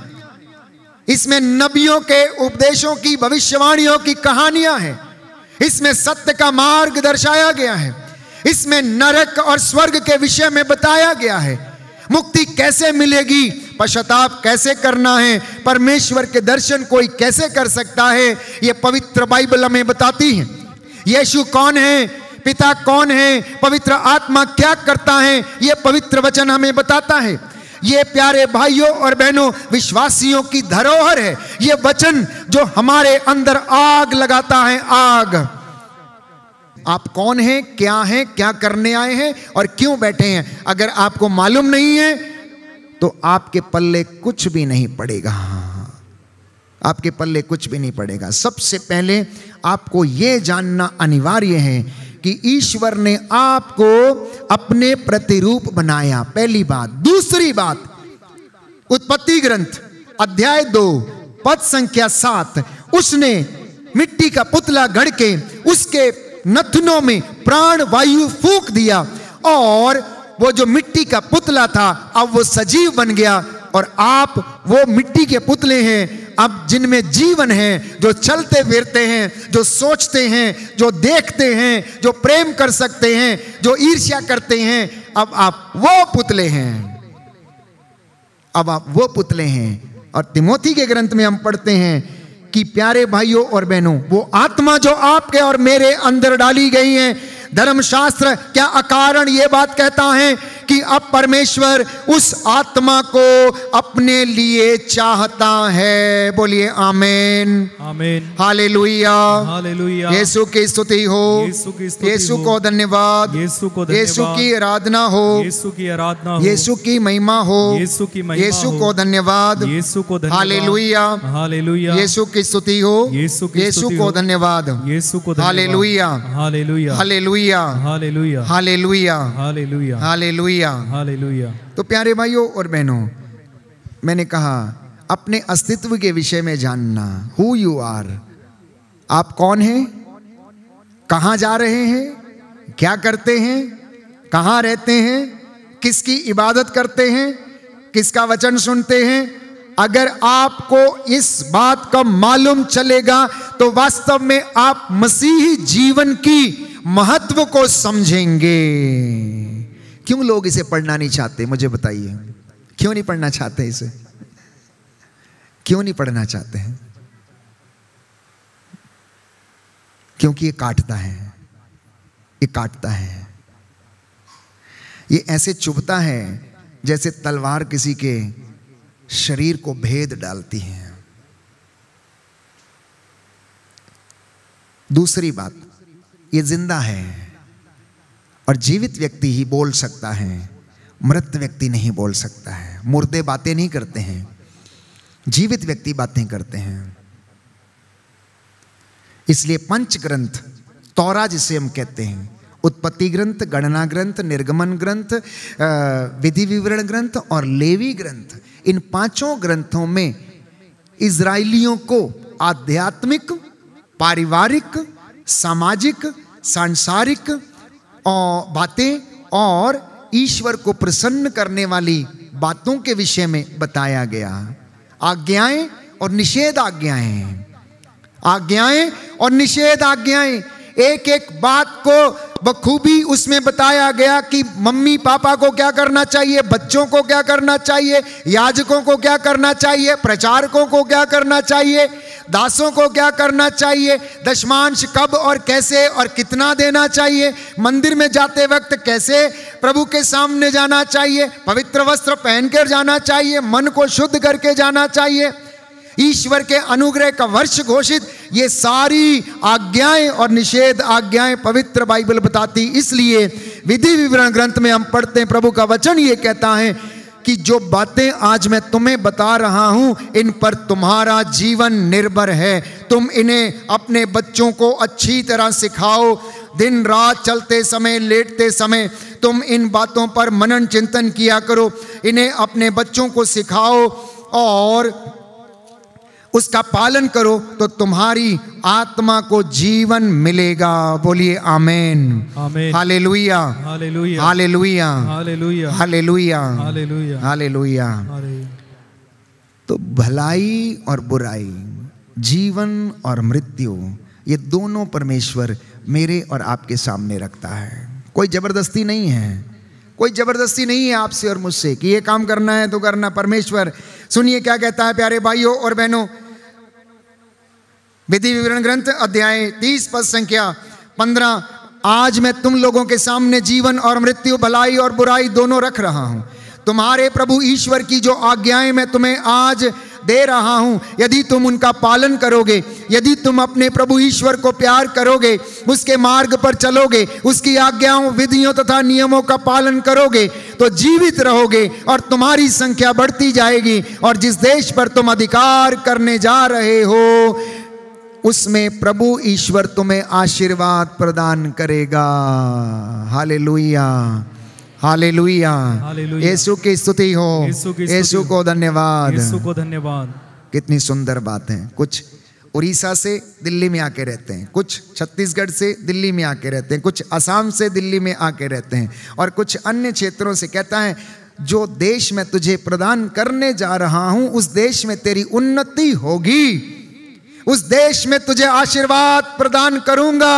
इसमें नबियों के उपदेशों की, भविष्यवाणियों की कहानियां हैं, इसमें सत्य का मार्ग दर्शाया गया है, इसमें नरक और स्वर्ग के विषय में बताया गया है, मुक्ति कैसे मिलेगी, पश्चाताप कैसे करना है, परमेश्वर के दर्शन कोई कैसे कर सकता है, ये पवित्र बाइबल हमें बताती है। यीशु कौन है, पिता कौन है, पवित्र आत्मा क्या करता है, ये पवित्र वचन हमें बताता है। ये प्यारे भाइयों और बहनों विश्वासियों की धरोहर है, ये वचन जो हमारे अंदर आग लगाता है। आग। आप कौन हैं, क्या करने आए हैं और क्यों बैठे हैं, अगर आपको मालूम नहीं है तो आपके पल्ले कुछ भी नहीं पड़ेगा, आपके पल्ले कुछ भी नहीं पड़ेगा। सबसे पहले आपको यह जानना अनिवार्य है कि ईश्वर ने आपको अपने प्रतिरूप बनाया, पहली बात। दूसरी बात, उत्पत्ति ग्रंथ अध्याय 2 पद संख्या 7, उसने मिट्टी का पुतला गढ़ के उसके नथनों में प्राण वायु फूंक दिया और वो जो मिट्टी का पुतला था अब वो सजीव बन गया। और आप वो मिट्टी के पुतले हैं अब जिनमें जीवन है, जो चलते फिरते हैं, जो सोचते हैं, जो देखते हैं, जो प्रेम कर सकते हैं, जो ईर्ष्या करते हैं। अब आप वो पुतले हैं, अब आप वो पुतले हैं। और तिमोथी के ग्रंथ में हम पढ़ते हैं कि प्यारे भाइयों और बहनों, वो आत्मा जो आपके और मेरे अंदर डाली गई है, धर्मशास्त्र क्या अकारण ये बात कहता है कि अब परमेश्वर उस आत्मा को अपने लिए चाहता है। बोलिए आमीन, आमीन, हालेलुया, हालेलुया। यीशु की स्तुति हो, यीशु को धन्यवाद, यीशु की आराधना हो, यीशु की आराधना हो, यीशु की महिमा हो, यीशु को धन्यवाद, हालेलुया, हालेलुया। यीशु की स्तुति हो, यीशु को धन्यवाद, hallelujah, hallelujah, hallelujah, hallelujah, hallelujah, hallelujah, hallelujah, hallelujah. तो प्यारे भाइयों और बहनों, मैंने कहा अपने अस्तित्व के विषय में जानना, हु यू आर, आप कौन हैं, कहां जा रहे हैं, क्या करते हैं, कहां रहते हैं, किसकी इबादत करते हैं, किसका वचन सुनते हैं। अगर आपको इस बात का मालूम चलेगा तो वास्तव में आप मसीही जीवन की महत्व को समझेंगे। क्यों लोग इसे पढ़ना नहीं चाहते, मुझे बताइए, क्यों नहीं पढ़ना चाहते इसे, क्यों नहीं पढ़ना चाहते हैं? क्योंकि ये काटता है, ये काटता है, ये ऐसे चुभता है जैसे तलवार किसी के शरीर को भेद डालती है। दूसरी बात, ये जिंदा है और जीवित व्यक्ति ही बोल सकता है, मृत व्यक्ति नहीं बोल सकता है। मुर्दे बातें नहीं करते हैं, जीवित व्यक्ति बातें करते हैं। इसलिए पंच ग्रंथ, तौरा जिसे हम कहते हैं, उत्पत्ति ग्रंथ, गणना ग्रंथ, निर्गमन ग्रंथ, विधि विवरण ग्रंथ और लेवी ग्रंथ, इन पांचों ग्रंथों में इजराइलियों को आध्यात्मिक, पारिवारिक, सामाजिक, सांसारिक और बातें और ईश्वर को प्रसन्न करने वाली बातों के विषय में बताया गया। आज्ञाएं और निषेध आज्ञाएं, आज्ञाएं और निषेध आज्ञाएं, एक एक बात को बखूबी उसमें बताया गया कि मम्मी पापा को क्या करना चाहिए, बच्चों को क्या करना चाहिए, याजकों को क्या करना चाहिए, प्रचारकों को क्या करना चाहिए, दासों को क्या करना चाहिए, दशमांश कब और कैसे और कितना देना चाहिए, मंदिर में जाते वक्त कैसे प्रभु के सामने जाना चाहिए, पवित्र वस्त्र पहनकर जाना चाहिए, मन को शुद्ध करके जाना चाहिए, ईश्वर के अनुग्रह का वर्ष घोषित, ये सारी आज्ञाएं और निषेध आज्ञाएं पवित्र बाइबल बताती। इसलिए विधि विवरण ग्रंथ में हम पढ़ते हैं, प्रभु का वचन ये कहता है कि जो बातें आज मैं तुम्हें बता रहा हूं, इन पर तुम्हारा जीवन निर्भर है। तुम इन्हें अपने बच्चों को अच्छी तरह सिखाओ, दिन रात चलते समय, लेटते समय तुम इन बातों पर मनन चिंतन किया करो, इन्हें अपने बच्चों को सिखाओ और उसका पालन करो तो तुम्हारी आत्मा को जीवन मिलेगा। बोलिए amen, amen, hallelujah, hallelujah, hallelujah, hallelujah, hallelujah, hallelujah, hallelujah. तो भलाई और बुराई, जीवन और मृत्यु, ये दोनों परमेश्वर मेरे और आपके सामने रखता है। कोई जबरदस्ती नहीं है, कोई जबरदस्ती नहीं है आपसे और मुझसे कि ये काम करना है तो करना। परमेश्वर सुनिए क्या कहता है प्यारे भाइयों और बहनों, विधि विवरण ग्रंथ अध्याय 30 पद संख्या 15, आज मैं तुम लोगों के सामने जीवन और मृत्यु, भलाई और बुराई दोनों रख रहा हूं। तुम्हारे प्रभु ईश्वर की जो आज्ञाएं मैं तुम्हें आज दे रहा हूं, यदि तुम उनका पालन करोगे, यदि तुम अपने प्रभु ईश्वर को प्यार करोगे, उसके मार्ग पर चलोगे, उसकी आज्ञाओं, विधियों तथा नियमों का पालन करोगे, तो जीवित रहोगे और तुम्हारी संख्या बढ़ती जाएगी। और जिस देश पर तुम अधिकार करने जा रहे हो, उसमें प्रभु ईश्वर तुम्हें आशीर्वाद प्रदान करेगा। हालेलुया, हालेलुया, यीशु की स्तुति हो, यीशु को धन्यवाद, यीशु को धन्यवाद। कितनी सुंदर बात है। कुछ उड़ीसा से दिल्ली में आके रहते हैं, कुछ छत्तीसगढ़ से दिल्ली में आके रहते हैं, कुछ असम से दिल्ली में आके रहते हैं, और कुछ अन्य क्षेत्रों से। कहता है जो देश मैं तुझे प्रदान करने जा रहा हूं, उस देश में तेरी उन्नति होगी, उस देश में तुझे आशीर्वाद प्रदान करूंगा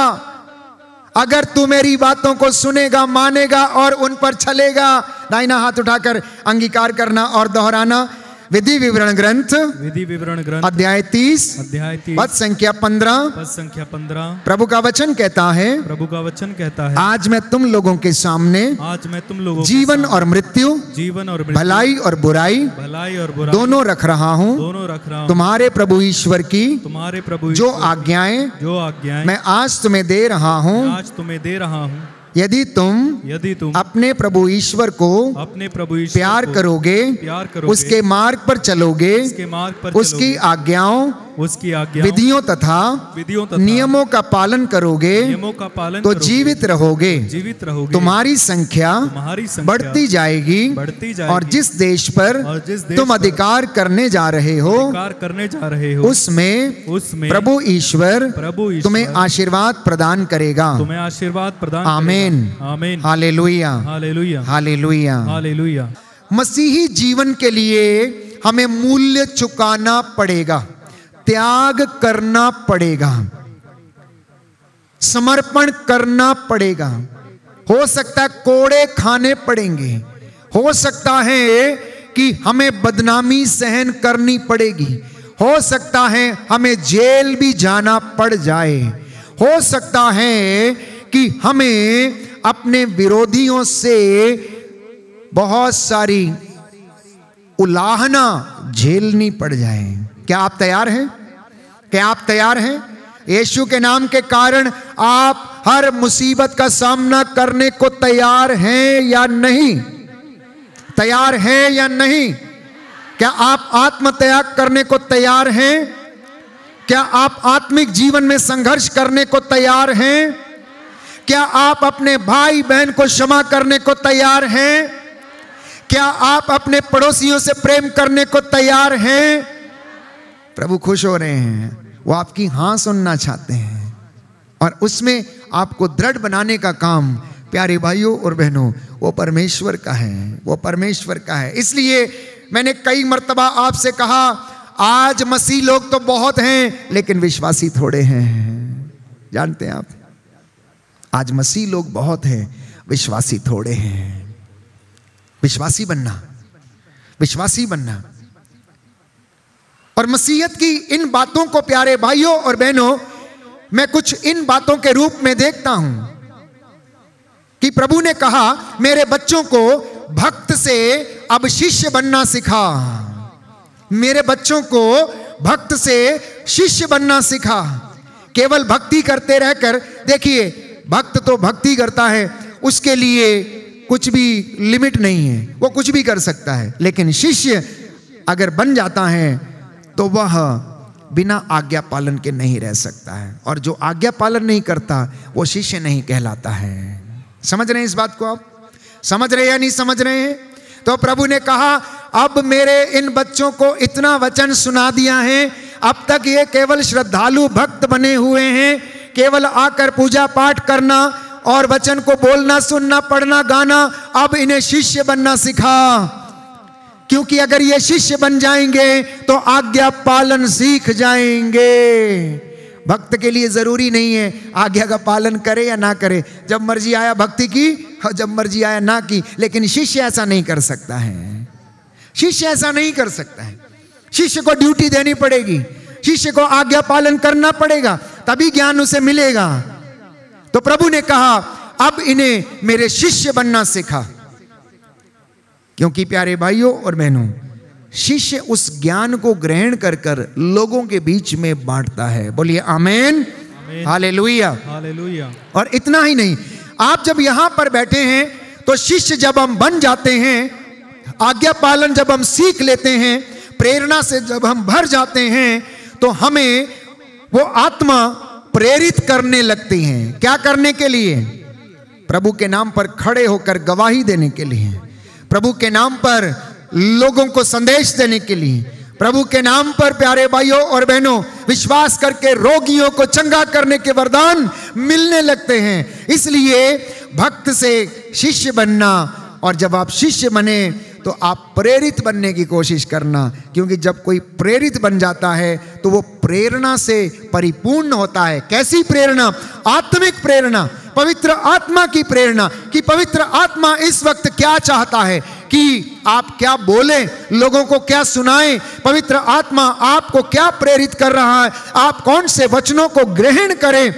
अगर तू मेरी बातों को सुनेगा, मानेगा और उन पर चलेगा। दाहिना हाथ उठाकर अंगीकार करना और दोहराना। विधि विवरण ग्रंथ अध्याय 30 पद संख्या 15। प्रभु का वचन कहता है, आज मैं तुम लोगों के सामने जीवन और मृत्यु, भलाई और बुराई दोनों रख रहा हूँ। तुम्हारे प्रभु ईश्वर की जो आज्ञाएं मैं आज तुम्हें दे रहा हूँ, यदि तुम अपने प्रभु ईश्वर को प्यार करोगे, उसके मार्ग पर चलोगे, उसकी आज्ञाओं, विधियों तथा नियमों का पालन करोगे, तो जीवित रहोगे, तुम्हारी संख्या बढ़ती जाएगी, और जिस देश पर तुम अधिकार करने जा रहे हो, उसमें प्रभु ईश्वर तुम्हें आशीर्वाद प्रदान करेगा। आमीन, आमीन, हालेलुया, हालेलुया, हालेलुया, हालेलुया। मसीही जीवन के लिए हमें मूल्य चुकाना पड़ेगा, त्याग करना पड़ेगा, समर्पण करना पड़ेगा। हो सकता है कोड़े खाने पड़ेंगे, हो सकता है कि हमें बदनामी सहन करनी पड़ेगी, हो सकता है हमें जेल भी जाना पड़ जाए, हो सकता है कि हमें अपने विरोधियों से बहुत सारी उलाहना झेलनी पड़ जाए। क्या आप तैयार हैं? क्या आप तैयार हैं? यीशु के नाम के कारण आप हर मुसीबत का सामना करने को तैयार हैं या नहीं? तैयार हैं या नहीं? क्या आप आत्म त्याग करने को तैयार हैं? क्या आप आत्मिक जीवन में संघर्ष करने को तैयार हैं? क्या आप अपने भाई बहन को क्षमा करने को तैयार हैं? क्या आप अपने पड़ोसियों से प्रेम करने को तैयार हैं? प्रभु खुश हो रहे हैं, वो आपकी हाँ सुनना चाहते हैं, और उसमें आपको दृढ़ बनाने का काम प्यारे भाइयों और बहनों वो परमेश्वर का है, वो परमेश्वर का है। इसलिए मैंने कई मर्तबा आपसे कहा, आज मसीह लोग तो बहुत हैं लेकिन विश्वासी थोड़े हैं। जानते हैं आप, आज मसीह लोग बहुत हैं, विश्वासी थोड़े हैं। विश्वासी बनना, विश्वासी बनना। और मसीहत की इन बातों को प्यारे भाइयों और बहनों, मैं कुछ इन बातों के रूप में देखता हूं कि प्रभु ने कहा, मेरे बच्चों को भक्त से अब शिष्य बनना सिखा। मेरे बच्चों को भक्त से शिष्य बनना सिखा। केवल भक्ति करते रहकर, देखिए भक्त तो भक्ति करता है, उसके लिए कुछ भी लिमिट नहीं है, वो कुछ भी कर सकता है। लेकिन शिष्य अगर बन जाता है तो वह बिना आज्ञा पालन के नहीं रह सकता है, और जो आज्ञा पालन नहीं करता वो शिष्य नहीं कहलाता है। समझ रहे हैं इस बात को? आप समझ रहे हैं या नहीं समझ रहे हैं? तो प्रभु ने कहा, अब मेरे इन बच्चों को इतना वचन सुना दिया है, अब तक ये केवल श्रद्धालु भक्त बने हुए हैं, केवल आकर पूजा पाठ करना और वचन को बोलना, सुनना, पढ़ना, गाना। अब इन्हें शिष्य बनना सिखा, क्योंकि अगर ये शिष्य बन जाएंगे तो आज्ञा पालन सीख जाएंगे। भक्त के लिए जरूरी नहीं है आज्ञा का पालन करे या ना करे, जब मर्जी आया भक्ति की और जब मर्जी आया ना की। लेकिन शिष्य ऐसा नहीं कर सकता है, शिष्य ऐसा नहीं कर सकता है। शिष्य को ड्यूटी देनी पड़ेगी, शिष्य को आज्ञा पालन करना पड़ेगा, तभी ज्ञान उसे मिलेगा। तो प्रभु ने कहा, अब इन्हें मेरे शिष्य बनना सिखा। क्योंकि प्यारे भाइयों और बहनों, शिष्य उस ज्ञान को ग्रहण कर कर लोगों के बीच में बांटता है। बोलिए आमेन, हालेलुया, हालेलुया। और इतना ही नहीं, आप जब यहां पर बैठे हैं तो शिष्य जब हम बन जाते हैं, आज्ञा पालन जब हम सीख लेते हैं, प्रेरणा से जब हम भर जाते हैं, तो हमें वो आत्मा प्रेरित करने लगती हैं। क्या करने के लिए? प्रभु के नाम पर खड़े होकर गवाही देने के लिए, प्रभु के नाम पर लोगों को संदेश देने के लिए, प्रभु के नाम पर प्यारे भाइयों और बहनों विश्वास करके रोगियों को चंगा करने के वरदान मिलने लगते हैं। इसलिए भक्त से शिष्य बनना, और जब आप शिष्य बने तो आप प्रेरित बनने की कोशिश करना, क्योंकि जब कोई प्रेरित बन जाता है तो वो प्रेरणा से परिपूर्ण होता है। कैसी प्रेरणा? आत्मिक प्रेरणा, पवित्र आत्मा की प्रेरणा, कि पवित्र आत्मा इस वक्त क्या चाहता है, कि आप क्या बोलें, लोगों को क्या सुनाएं। पवित्र आत्मा आपको क्या प्रेरित कर रहा है, आप कौन से वचनों को ग्रहण करें,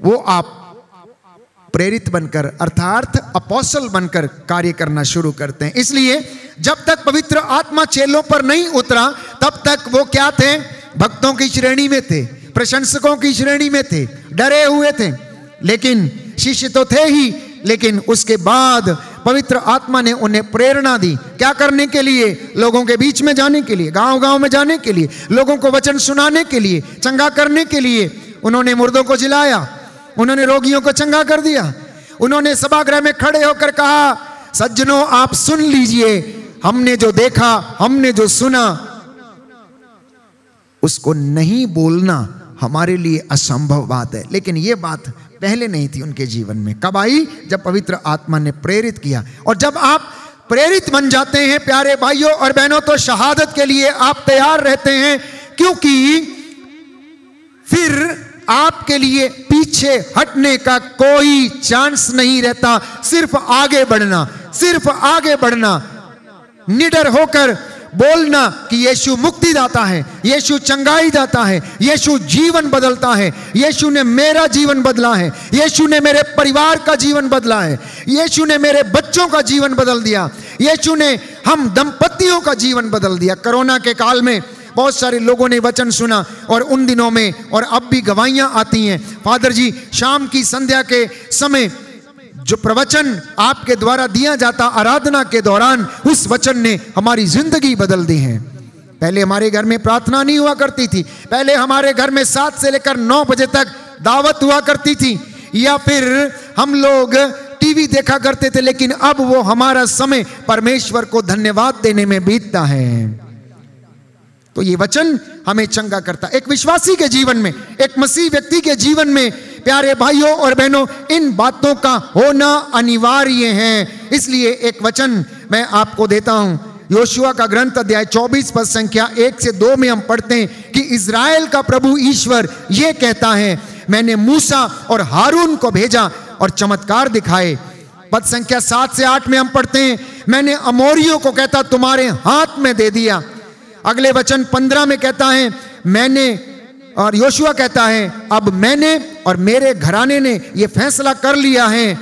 वो आप प्रेरित बनकर अर्थात अपोस्टल बनकर कार्य करना शुरू करते हैं। इसलिए जब तक पवित्र आत्मा चेलों पर नहीं उतरा, तब तक वो क्या थे? भक्तों की श्रेणी में थे, प्रशंसकों की श्रेणी में थे, डरे हुए थे। लेकिन शिष्य तो थे ही, लेकिन उसके बाद पवित्र आत्मा ने उन्हें प्रेरणा दी। क्या करने के लिए? लोगों के बीच में जाने के लिए, गांव गांव में जाने के लिए, लोगों को वचन सुनाने के लिए, चंगा करने के लिए। उन्होंने मुर्दों को जिलाया, उन्होंने रोगियों को चंगा कर दिया। उन्होंने सभागृह में खड़े होकर कहा, सज्जनों आप सुन लीजिए, हमने जो देखा, हमने जो सुना, उसको नहीं बोलना हमारे लिए असंभव बात है। लेकिन यह बात पहले नहीं थी उनके जीवन में। कब आई? जब पवित्र आत्मा ने प्रेरित किया। और जब आप प्रेरित बन जाते हैं प्यारे भाइयों और बहनों, तो शहादत के लिए आप तैयार रहते हैं, क्योंकि फिर आपके लिए पीछे हटने का कोई चांस नहीं रहता। सिर्फ आगे बढ़ना, सिर्फ आगे बढ़ना, निडर होकर बोलना कि यीशु मुक्ति दाता है, यीशु चंगाई दाता है, यीशु जीवन बदलता है, यीशु ने मेरा जीवन बदला है, यीशु ने मेरे परिवार का जीवन बदला है, यीशु ने मेरे बच्चों का जीवन बदल दिया, यीशु ने हम दंपतियों का जीवन बदल दिया। कोरोना के काल में बहुत सारे लोगों ने वचन सुना, और उन दिनों में और अब भी गवाहियां आती हैं। फादर जी, शाम की संध्या के समय जो प्रवचन आपके द्वारा दिया जाता आराधना के दौरान, उस वचन ने हमारी जिंदगी बदल दी है। पहले हमारे घर में प्रार्थना नहीं हुआ करती थी, पहले हमारे घर में 7 से लेकर 9 बजे तक दावत हुआ करती थी, या फिर हम लोग टीवी देखा करते थे। लेकिन अब वो हमारा समय परमेश्वर को धन्यवाद देने में बीतता है। तो ये वचन हमें चंगा करता। एक विश्वासी के जीवन में, एक मसीह व्यक्ति के जीवन में प्यारे भाइयों और बहनों, इन बातों का होना अनिवार्य है। इसलिए एक वचन मैं आपको देता हूं, योशुआ का ग्रंथ अध्याय 24 पद संख्या 1 से 2 में हम पढ़ते हैं कि इज़राइल का प्रभु ईश्वर यह कहता है, मैंने मूसा और हारून को भेजा और चमत्कार दिखाए। पद संख्या 7 से 8 में हम पढ़ते हैं, मैंने अमोरियों को कहता तुम्हारे हाथ में दे दिया। अगले वचन 15 में कहता है, मैंने, और योशुआ कहता है, अब मैंने और मेरे घराने ने यह फैसला कर लिया है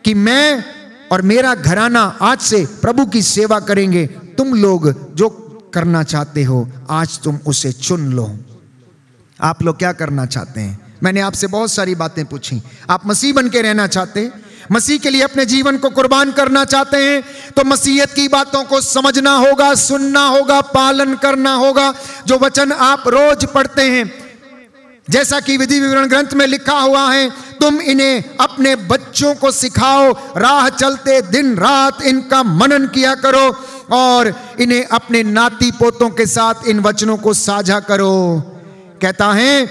कि मैं और मेरा घराना आज से प्रभु की सेवा करेंगे। तुम लोग जो करना चाहते हो आज तुम उसे चुन लो। आप लोग क्या करना चाहते हैं? मैंने आपसे बहुत सारी बातें पूछी। आप मसीह बन के रहना चाहते हैं, मसीह के लिए अपने जीवन को कुर्बान करना चाहते हैं, तो मसीहत की बातों को समझना होगा, सुनना होगा, पालन करना होगा। जो वचन आप रोज पढ़ते हैं, जैसा कि विधि विवरण ग्रंथ में लिखा हुआ है, तुम इन्हें अपने बच्चों को सिखाओ, राह चलते दिन रात इनका मनन किया करो और इन्हें अपने नाती पोतों के साथ इन वचनों को साझा करो। कहता है,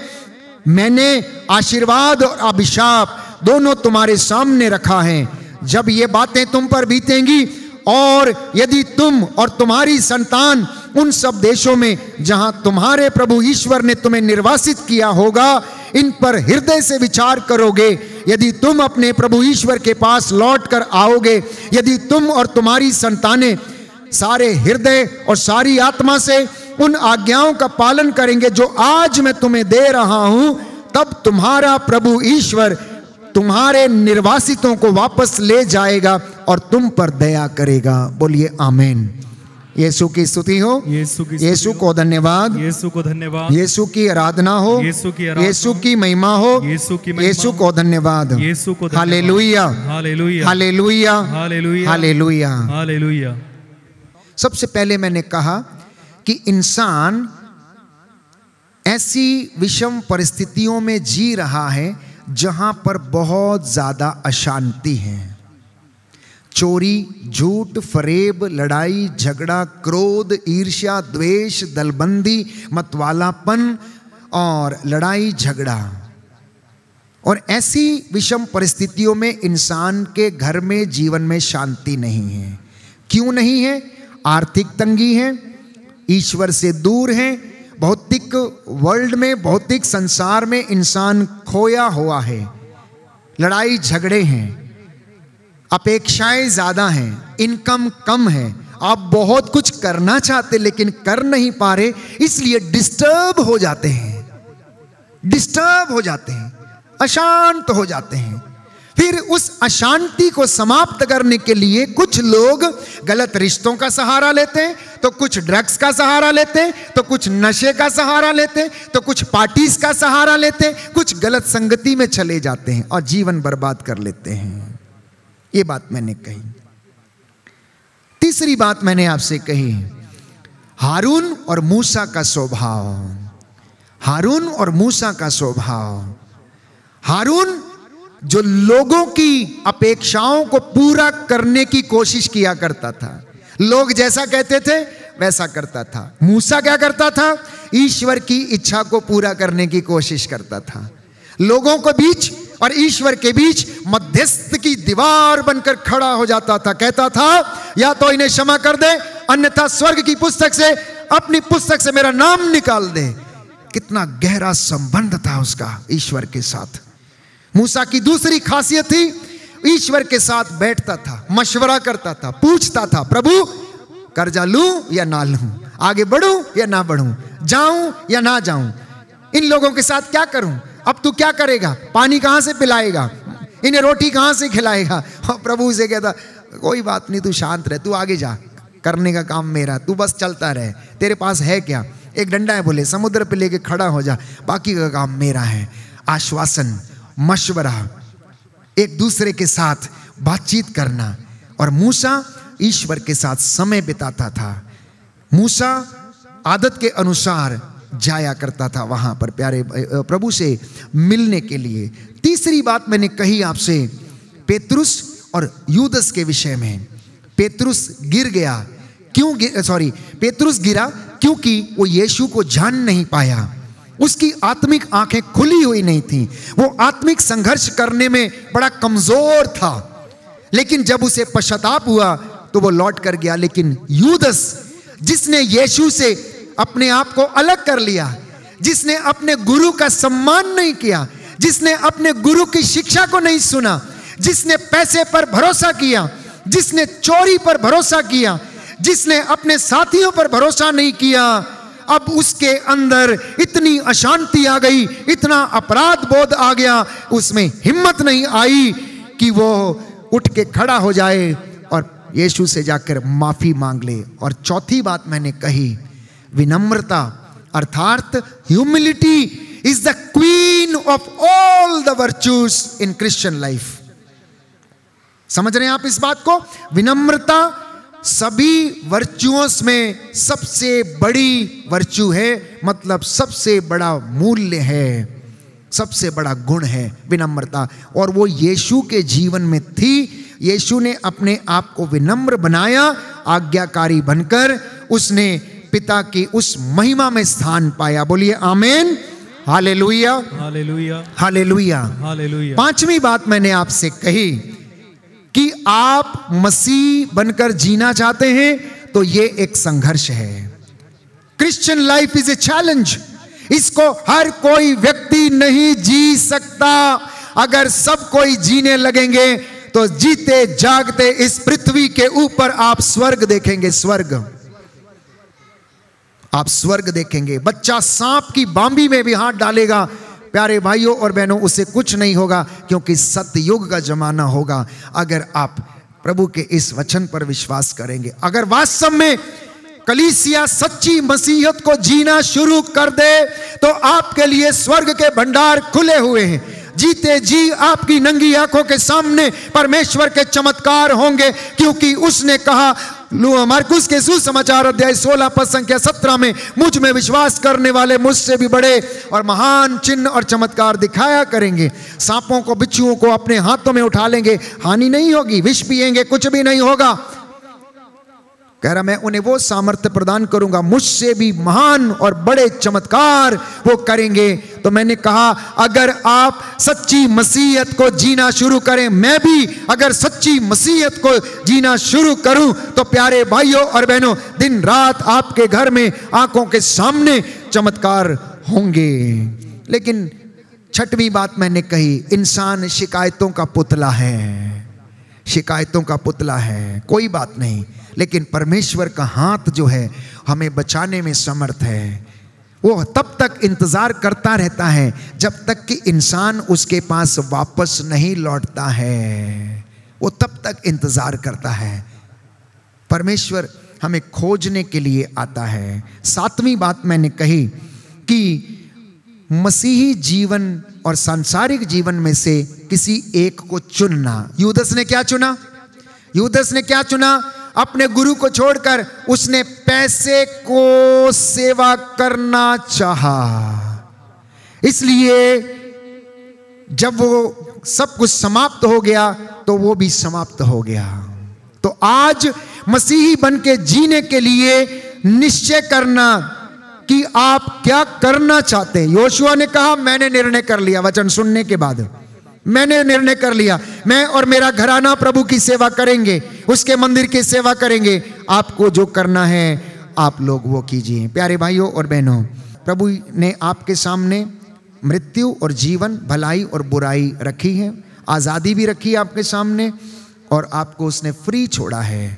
मैंने आशीर्वाद और अभिशाप दोनों तुम्हारे सामने रखा है। जब ये बातें तुम पर बीतेंगी और यदि तुम और तुम्हारी संतान उन सब देशों में जहां तुम्हारे प्रभु ईश्वर ने तुम्हें निर्वासित किया होगा, इन पर हृदय से विचार करोगे, यदि तुम अपने प्रभु ईश्वर के पास लौट कर आओगे, यदि तुम और तुम्हारी संतानें सारे हृदय और सारी आत्मा से उन आज्ञाओं का पालन करेंगे जो आज मैं तुम्हें दे रहा हूं, तब तुम्हारा प्रभु ईश्वर तुम्हारे निर्वासितों को वापस ले जाएगा और तुम पर दया करेगा। बोलिए आमीन। यीशु की स्तुति हो, यीशु को धन्यवाद, यीशु को धन्यवाद, यीशु की आराधना हो, यीशु की महिमा हो, यीशु को धन्यवाद, यीशु को hallelujah, hallelujah, hallelujah, hallelujah, hallelujah, hallelujah. सबसे पहले मैंने कहा कि इंसान ऐसी विषम परिस्थितियों में जी रहा है जहां पर बहुत ज्यादा अशांति है। चोरी, झूठ, फरेब, लड़ाई झगड़ा, क्रोध, ईर्ष्या, द्वेष, दलबंदी, मतवालापन और लड़ाई झगड़ा। और ऐसी विषम परिस्थितियों में इंसान के घर में, जीवन में शांति नहीं है। क्यों नहीं है? आर्थिक तंगी है, ईश्वर से दूर है, भौतिक वर्ल्ड में, भौतिक संसार में इंसान खोया हुआ है, लड़ाई झगड़े हैं, अपेक्षाएं ज्यादा हैं, इनकम कम है, आप बहुत कुछ करना चाहते लेकिन कर नहीं पा रहे, इसलिए डिस्टर्ब हो जाते हैं, डिस्टर्ब हो जाते हैं, अशांत हो जाते हैं। फिर उस अशांति को समाप्त करने के लिए कुछ लोग गलत रिश्तों का सहारा लेते हैं, तो कुछ ड्रग्स का सहारा लेते हैं, तो कुछ नशे का सहारा लेते हैं, तो कुछ पार्टीज का सहारा लेते हैं, कुछ गलत संगति में चले जाते हैं और जीवन बर्बाद कर लेते हैं। ये बात मैंने कही। तीसरी बात मैंने आपसे कही, हारून और मूसा का स्वभाव। हारून और मूसा का स्वभाव। हारून जो लोगों की अपेक्षाओं को पूरा करने की कोशिश किया करता था, लोग जैसा कहते थे वैसा करता था। मूसा क्या करता था? ईश्वर की इच्छा को पूरा करने की कोशिश करता था। लोगों के बीच और ईश्वर के बीच मध्यस्थ की दीवार बनकर खड़ा हो जाता था। कहता था, या तो इन्हें क्षमा कर दे, अन्यथा स्वर्ग की पुस्तक से, अपनी पुस्तक से मेरा नाम निकाल दे। कितना गहरा संबंध था उसका ईश्वर के साथ। मूसा की दूसरी खासियत थी, ईश्वर के साथ बैठता था, मशवरा करता था, पूछता था, प्रभु कर्जा लूं या ना लूं, आगे बढ़ूं या ना बढ़ूं, जाऊं या ना जाऊं, इन लोगों के साथ क्या करूं, अब तू क्या करेगा, पानी कहां से पिलाएगा, इन्हें रोटी कहां से खिलाएगा। और प्रभु से कहता, कोई बात नहीं, तू शांत रह, तू आगे जा, करने का काम मेरा, तू बस चलता रहे, तेरे पास है क्या, एक डंडा है, बोले समुद्र पे लेके खड़ा हो जा, बाकी का काम मेरा है। आश्वासन, मशवरा, एक दूसरे के साथ बातचीत करना। और मूसा ईश्वर के साथ समय बिताता था। मूसा आदत के अनुसार जाया करता था वहां पर प्यारे प्रभु से मिलने के लिए। तीसरी बात मैंने कही आपसे पेतरुस और यूदस के विषय में। पेतरुस गिर गया, पेतरुस गिरा क्योंकि वो यीशु को जान नहीं पाया। उसकी आत्मिक आंखें खुली हुई नहीं थी, वो आत्मिक संघर्ष करने में बड़ा कमजोर था। लेकिन जब उसे पश्चाताप हुआ तो वो लौट कर गया। लेकिन यूदस, जिसने यीशु से अपने आप को अलग कर लिया, जिसने अपने गुरु का सम्मान नहीं किया, जिसने अपने गुरु की शिक्षा को नहीं सुना, जिसने पैसे पर भरोसा किया, जिसने चोरी पर भरोसा किया, जिसने अपने साथियों पर भरोसा नहीं किया, अब उसके अंदर इतनी अशांति आ गई, इतना अपराध बोध आ गया, उसमें हिम्मत नहीं आई कि वो उठ के खड़ा हो जाए और यीशु से जाकर माफी मांग ले। और चौथी बात मैंने कही, विनम्रता, अर्थात humility is the queen of all the virtues in Christian life. समझ रहे हैं आप इस बात को? विनम्रता सभी वर्च्यूओं में सबसे बड़ी वर्च्यू है, मतलब सबसे बड़ा मूल्य है, सबसे बड़ा गुण है विनम्रता। और वो यीशु के जीवन में थी। यीशु ने अपने आप को विनम्र बनाया, आज्ञाकारी बनकर उसने पिता की उस महिमा में स्थान पाया। बोलिए आमीन, हालेलुया, हालेलुया, हालेलुया, हालेलुया। पांचवी बात मैंने आपसे कही कि आप मसीह बनकर जीना चाहते हैं तो ये एक संघर्ष है। Christian life is a challenge. इसको हर कोई व्यक्ति नहीं जी सकता। अगर सब कोई जीने लगेंगे तो जीते जागते इस पृथ्वी के ऊपर आप स्वर्ग देखेंगे, स्वर्ग, आप स्वर्ग देखेंगे। बच्चा सांप की बांबी में भी हाथ डालेगा, प्यारे भाइयों और बहनों, उसे कुछ नहीं होगा, क्योंकि सतयुग का जमाना होगा। अगर आप प्रभु के इस वचन पर विश्वास करेंगे, अगर वास्तव में कलीसिया सच्ची मसीहत को जीना शुरू कर दे तो आपके लिए स्वर्ग के भंडार खुले हुए हैं। जीते जी आपकी नंगी आंखों के सामने परमेश्वर के चमत्कार होंगे, क्योंकि उसने कहा मार्कुस के सुसमाचार अध्याय 16 पद संख्या 17 में, मुझ में विश्वास करने वाले मुझसे भी बड़े और महान चिन्ह और चमत्कार दिखाया करेंगे। सांपों को, बिच्छुओं को अपने हाथों में उठा लेंगे, हानि नहीं होगी, विष पिएंगे, कुछ भी नहीं होगा। कह रहा मैं उन्हें वो सामर्थ्य प्रदान करूंगा, मुझसे भी महान और बड़े चमत्कार वो करेंगे। तो मैंने कहा अगर आप सच्ची मसीहत को जीना शुरू करें, मैं भी अगर सच्ची मसीहत को जीना शुरू करूं, तो प्यारे भाइयों और बहनों, दिन रात आपके घर में आंखों के सामने चमत्कार होंगे। लेकिन छठवीं बात मैंने कही, इंसान शिकायतों का पुतला है, शिकायतों का पुतला है। कोई बात नहीं, लेकिन परमेश्वर का हाथ जो है हमें बचाने में समर्थ है। वो तब तक इंतजार करता रहता है जब तक कि इंसान उसके पास वापस नहीं लौटता है। वो तब तक इंतजार करता है। परमेश्वर हमें खोजने के लिए आता है। सातवीं बात मैंने कही कि मसीही जीवन और सांसारिक जीवन में से किसी एक को चुनना। यूदस ने क्या चुना? यूदस ने क्या चुना? अपने गुरु को छोड़कर उसने पैसे को सेवा करना चाहा। इसलिए जब वो सब कुछ समाप्त हो गया तो वो भी समाप्त हो गया। तो आज मसीही बन के जीने के लिए निश्चय करना कि आप क्या करना चाहते हैं। योशुआ ने कहा मैंने निर्णय कर लिया, वचन सुनने के बाद मैंने निर्णय कर लिया, मैं और मेरा घराना प्रभु की सेवा करेंगे, उसके मंदिर की सेवा करेंगे। आपको जो करना है आप लोग वो कीजिए। प्यारे भाइयों और बहनों, प्रभु ने आपके सामने मृत्यु और जीवन, भलाई और बुराई रखी है, आज़ादी भी रखी है आपके सामने, और आपको उसने फ्री छोड़ा है।